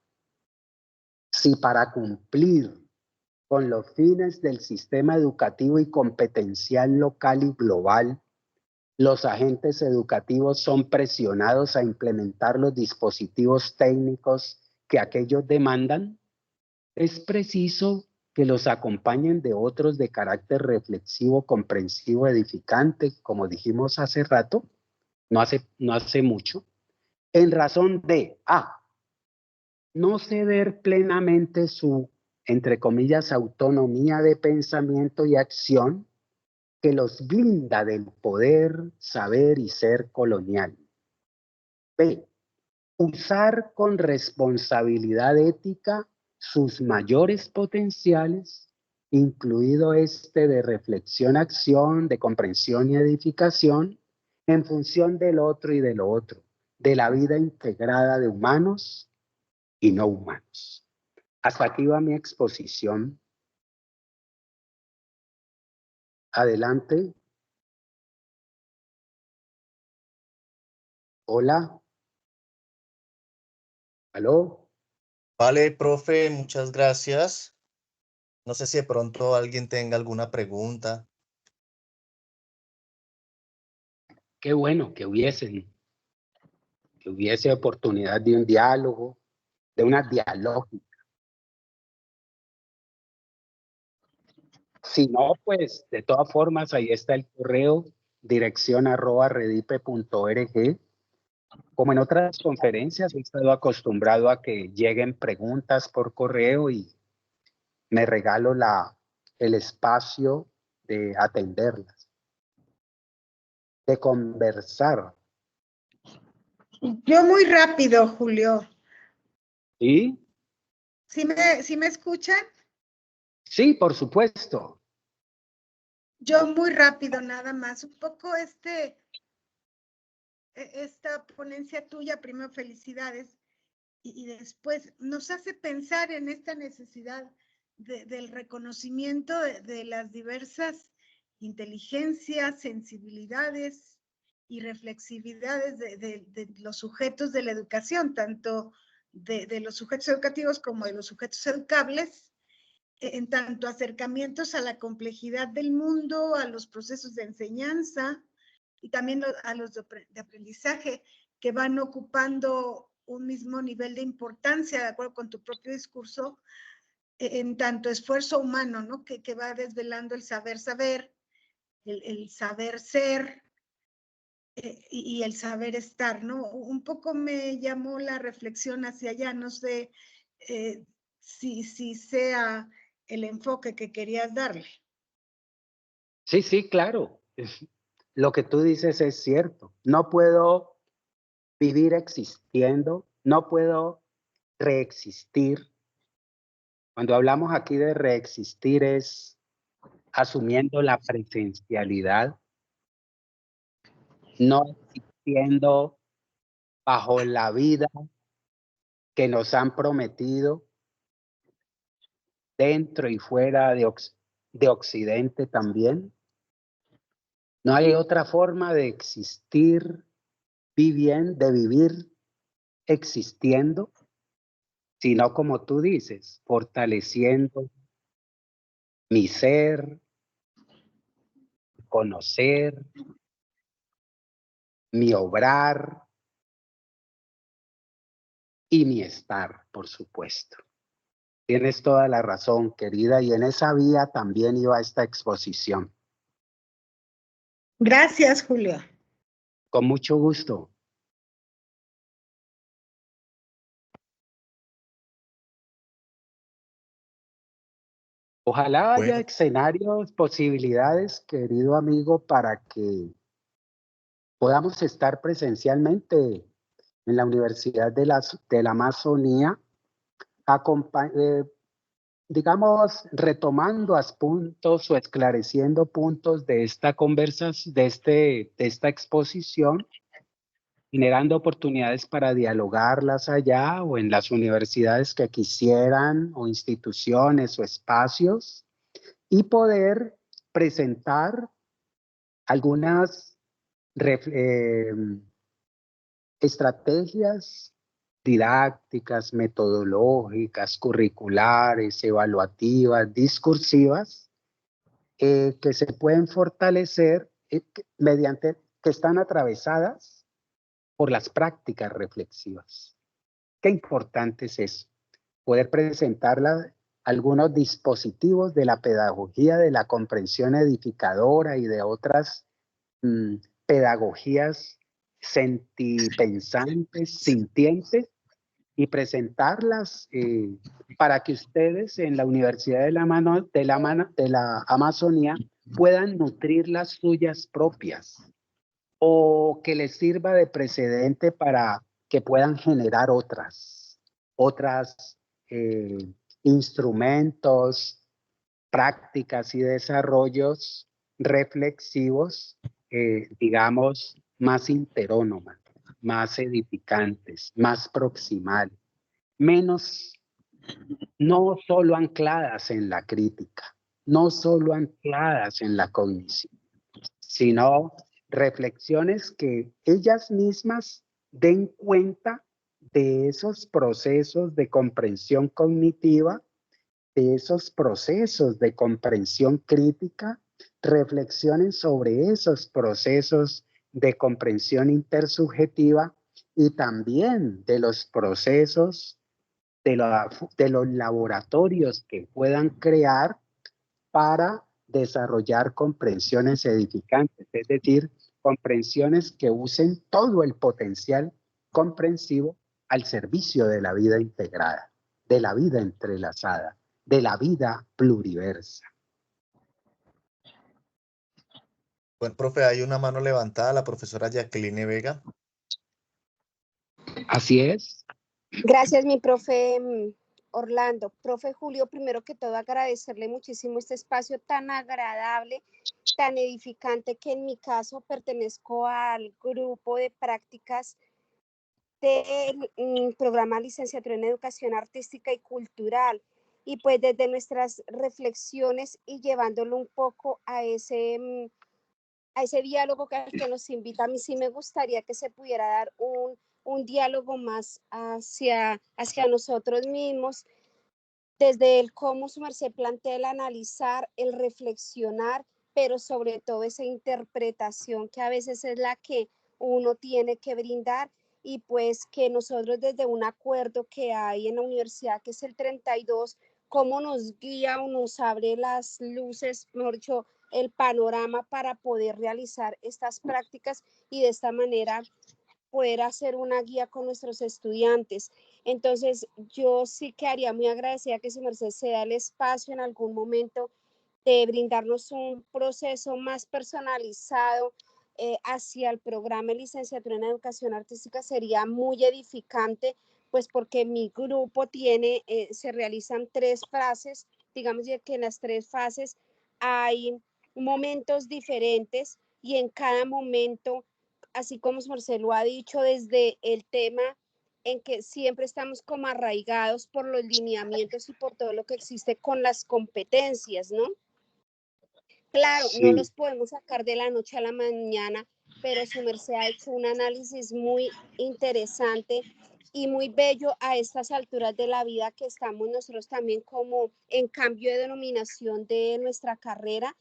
Si para cumplir con los fines del sistema educativo y competencial local y global, los agentes educativos son presionados a implementar los dispositivos técnicos que aquellos demandan, es preciso que los acompañen de otros de carácter reflexivo, comprensivo, edificante, como dijimos hace rato, no hace mucho, en razón de no ceder plenamente su, entre comillas, autonomía de pensamiento y acción que los blinda del poder, saber y ser colonial. B. Usar con responsabilidad ética sus mayores potenciales, incluido este de reflexión, acción, de comprensión y edificación, en función del otro y de lo otro, de la vida integrada de humanos y no humanos. Hasta aquí va mi exposición. Adelante. Hola. ¿Aló? Vale, profe, muchas gracias. No sé si de pronto alguien tenga alguna pregunta. Qué bueno que hubiese oportunidad de un diálogo, de una dialógica. Si no, pues de todas formas, ahí está el correo, dirección@redipe.org. Como en otras conferencias, he estado acostumbrado a que lleguen preguntas por correo y me regalo el espacio de atenderlas, de conversar. Yo muy rápido, Julio. ¿Sí? ¿Sí me escuchan? Sí, por supuesto. Yo muy rápido, nada más. Un poco esta ponencia tuya, primero felicidades, y después nos hace pensar en esta necesidad del reconocimiento de las diversas inteligencias, sensibilidades y reflexividades de los sujetos de la educación, tanto de los sujetos educativos como de los sujetos educables, en tanto acercamientos a la complejidad del mundo, a los procesos de enseñanza y también a los de aprendizaje que van ocupando un mismo nivel de importancia, de acuerdo con tu propio discurso, en tanto esfuerzo humano, ¿no? Que va desvelando el saber saber, el saber ser y el saber estar, ¿no? Un poco me llamó la reflexión hacia allá, no sé si sea el enfoque que querías darle. Sí, sí, claro. Lo que tú dices es cierto. No puedo vivir existiendo, no puedo reexistir. Cuando hablamos aquí de reexistir es asumiendo la presencialidad, no existiendo bajo la vida que nos han prometido dentro y fuera de Occidente también. No hay otra forma de existir de vivir existiendo, sino como tú dices, fortaleciendo mi ser, conocer, mi obrar y mi estar, por supuesto. Tienes toda la razón, querida, y en esa vía también iba esta exposición. Gracias, Julio. Con mucho gusto. Ojalá haya Bueno, escenarios, posibilidades, querido amigo, para que podamos estar presencialmente en la Universidad de la Amazonía, digamos, retomando puntos o esclareciendo puntos de esta conversación, de esta exposición, generando oportunidades para dialogarlas allá o en las universidades que quisieran, o instituciones o espacios, y poder presentar algunas estrategias didácticas, metodológicas, curriculares, evaluativas, discursivas, que se pueden fortalecer que están atravesadas por las prácticas reflexivas. Qué importante es eso, poder presentar algunos dispositivos de la pedagogía, de la comprensión edificadora y de otras pedagogías sentipensantes, sintientes, y presentarlas para que ustedes en la Universidad de la Amazonía puedan nutrir las suyas propias, o que les sirva de precedente para que puedan generar otras instrumentos, prácticas y desarrollos reflexivos, digamos, más interónomas, más edificantes, más proximales, menos, no solo ancladas en la crítica, no solo ancladas en la cognición, sino reflexiones que ellas mismas den cuenta de esos procesos de comprensión cognitiva, de esos procesos de comprensión crítica, reflexionen sobre esos procesos de comprensión intersubjetiva y también de los procesos de los laboratorios que puedan crear para desarrollar comprensiones edificantes, es decir, comprensiones que usen todo el potencial comprensivo al servicio de la vida integrada, de la vida entrelazada, de la vida pluriversa. bueno, profe, hay una mano levantada, la profesora Jacqueline Vega. Así es. Gracias, mi profe Orlando. Profe Julio, primero que todo agradecerle muchísimo este espacio tan agradable, tan edificante, que en mi caso pertenezco al grupo de prácticas del programa Licenciatura en Educación Artística y Cultural. Y pues desde nuestras reflexiones y llevándolo un poco a ese diálogo que nos invita, a mí sí me gustaría que se pudiera dar un diálogo más hacia nosotros mismos, desde el cómo su merced plantea el analizar, el reflexionar, pero sobre todo esa interpretación que a veces es la que uno tiene que brindar, y pues que nosotros desde un acuerdo que hay en la universidad, que es el 32, cómo nos guía o nos abre las luces, mejor dicho, el panorama para poder realizar estas prácticas y de esta manera poder hacer una guía con nuestros estudiantes. Entonces, yo sí quedaría muy agradecida que su merced se da el espacio en algún momento de brindarnos un proceso más personalizado hacia el programa de licenciatura en educación artística sería muy edificante, pues porque mi grupo tiene, se realizan 3 fases, digamos que en las 3 fases hay momentos diferentes y en cada momento, así como Marcelo ha dicho, desde el tema en que siempre estamos como arraigados por los lineamientos y por todo lo que existe con las competencias, ¿no? Claro, no Sí, los podemos sacar de la noche a la mañana, pero su merced ha hecho un análisis muy interesante y muy bello a estas alturas de la vida que estamos nosotros también como en cambio de denominación de nuestra carrera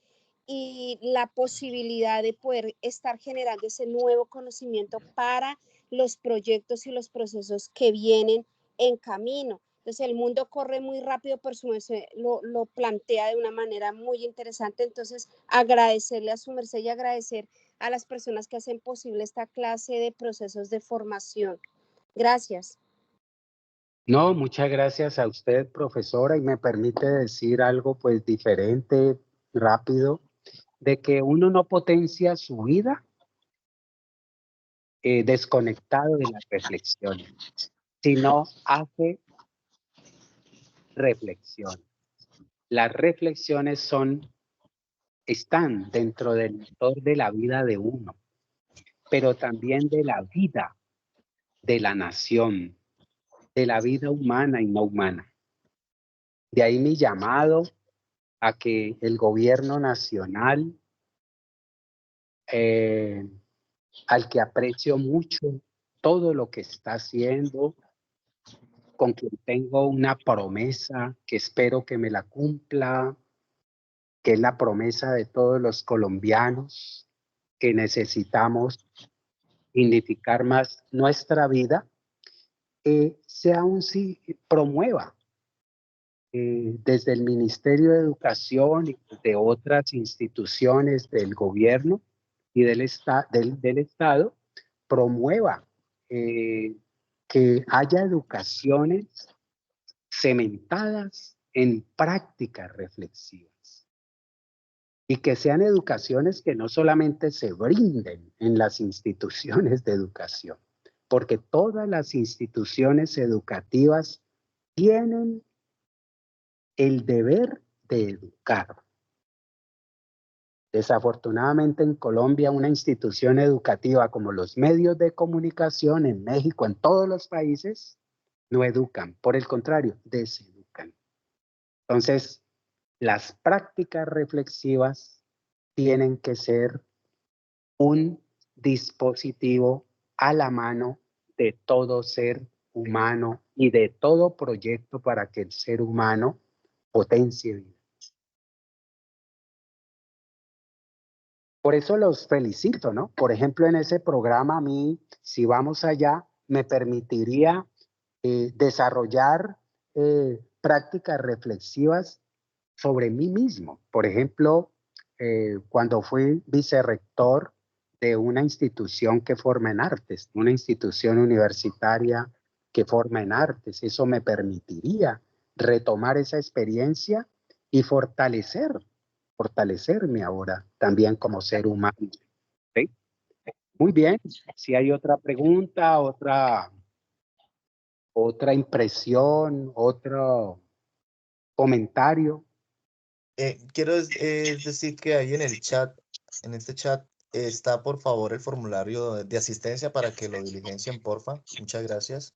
y la posibilidad de poder estar generando ese nuevo conocimiento para los proyectos y los procesos que vienen en camino. Entonces el mundo corre muy rápido, por su merced lo plantea de una manera muy interesante. Entonces agradecerle a su merced y agradecer a las personas que hacen posible esta clase de procesos de formación. Gracias. no, muchas gracias a usted, profesora, y me permite decir algo pues diferente, rápido, de que uno no potencia su vida desconectado de las reflexiones, sino hace reflexión. Las reflexiones están dentro del motor de la vida de uno, pero también de la vida de la nación, de la vida humana y no humana. De ahí mi llamado a que el gobierno nacional, al que aprecio mucho todo lo que está haciendo, con quien tengo una promesa que espero que me la cumpla, que es la promesa de todos los colombianos, que necesitamos dignificar más nuestra vida, promueva desde el Ministerio de Educación y de otras instituciones del gobierno y del Estado, promueva que haya educaciones cementadas en prácticas reflexivas y que sean educaciones que no solamente se brinden en las instituciones de educación, porque todas las instituciones educativas tienen el deber de educar. Desafortunadamente en Colombia una institución educativa como los medios de comunicación en México, en todos los países, no educan, por el contrario, deseducan. Entonces, las prácticas reflexivas tienen que ser un dispositivo a la mano de todo ser humano y de todo proyecto para que el ser humano potencie vida. Por eso los felicito, ¿no? Por ejemplo, en ese programa a mí, si vamos allá, me permitiría desarrollar prácticas reflexivas sobre mí mismo. Por ejemplo, cuando fui vicerrector de una institución que forma en artes, una institución universitaria que forma en artes, eso me permitiría retomar esa experiencia y fortalecerme ahora también como ser humano. ¿Sí? Muy bien, si hay otra pregunta, otra impresión, otro comentario. Quiero decir que ahí en el chat, en este chat, está por favor el formulario de asistencia para que lo diligencien, porfa. Muchas gracias.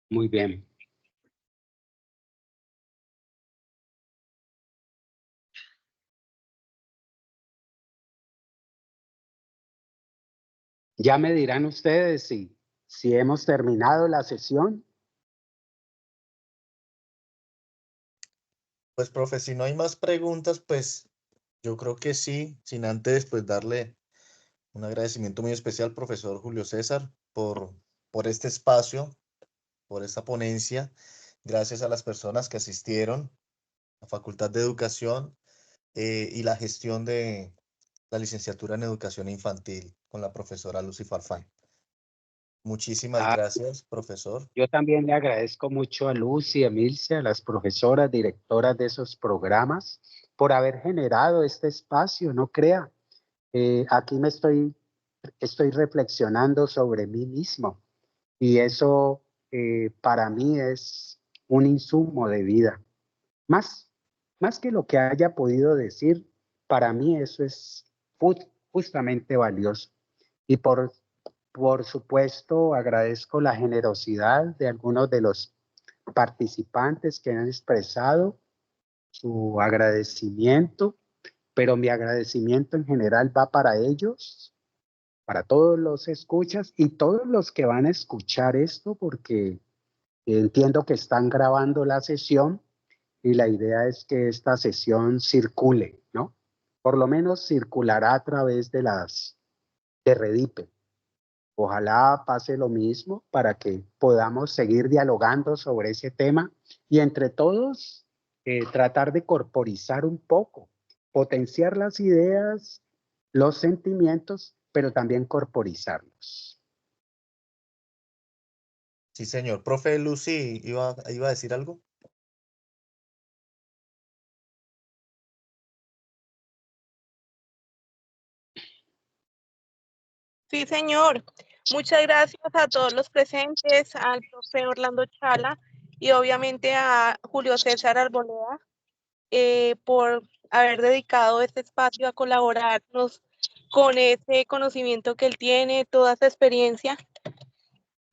Muy bien. Ya me dirán ustedes si hemos terminado la sesión. Pues, profe, si no hay más preguntas, pues yo creo que sí, sin antes pues darle un agradecimiento muy especial al profesor Julio César por este espacio, por esta ponencia. Gracias a las personas que asistieron a Facultad de Educación y la gestión de la licenciatura en Educación Infantil con la profesora Lucy Farfán. Muchísimas gracias, profesor. Yo también le agradezco mucho a Lucy, a Emilce, a las profesoras, directoras de esos programas, por haber generado este espacio, no crea. Aquí estoy reflexionando sobre mí mismo y eso para mí es un insumo de vida. Más que lo que haya podido decir, para mí eso es justamente valioso. Y por supuesto, agradezco la generosidad de algunos de los participantes que han expresado su agradecimiento, pero mi agradecimiento en general va para ellos, para todos los escuchas y todos los que van a escuchar esto, porque entiendo que están grabando la sesión y la idea es que esta sesión circule, ¿no? Por lo menos circulará a través de Redipe. Ojalá pase lo mismo para que podamos seguir dialogando sobre ese tema y entre todos tratar de corporizar un poco, potenciar las ideas, los sentimientos, pero también corporizarlos. Sí, señor. Profe Lucy, ¿iba a decir algo? Sí, señor. Muchas gracias a todos los presentes, al profe Orlando Chala y obviamente a Julio César Arboleda por haber dedicado este espacio a colaborarnos con ese conocimiento que él tiene, toda esa experiencia.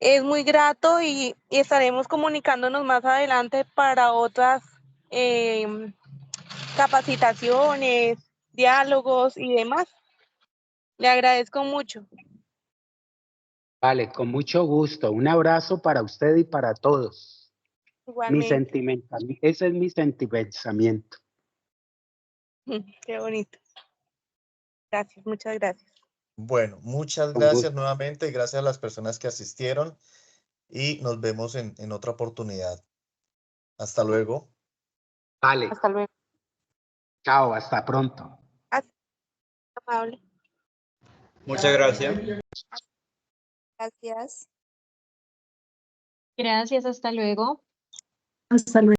Es muy grato y estaremos comunicándonos más adelante para otras capacitaciones, diálogos y demás. Le agradezco mucho. Vale, con mucho gusto. Un abrazo para usted y para todos. Igualmente. Ese es mi sentimiento. Qué bonito. Gracias, muchas gracias. Bueno, muchas Con gracias gusto. nuevamente. Gracias a las personas que asistieron y nos vemos en otra oportunidad. Hasta luego. Vale. Hasta luego. Chao, hasta pronto. Amable. Muchas gracias. Gracias. Gracias, hasta luego. Hasta luego.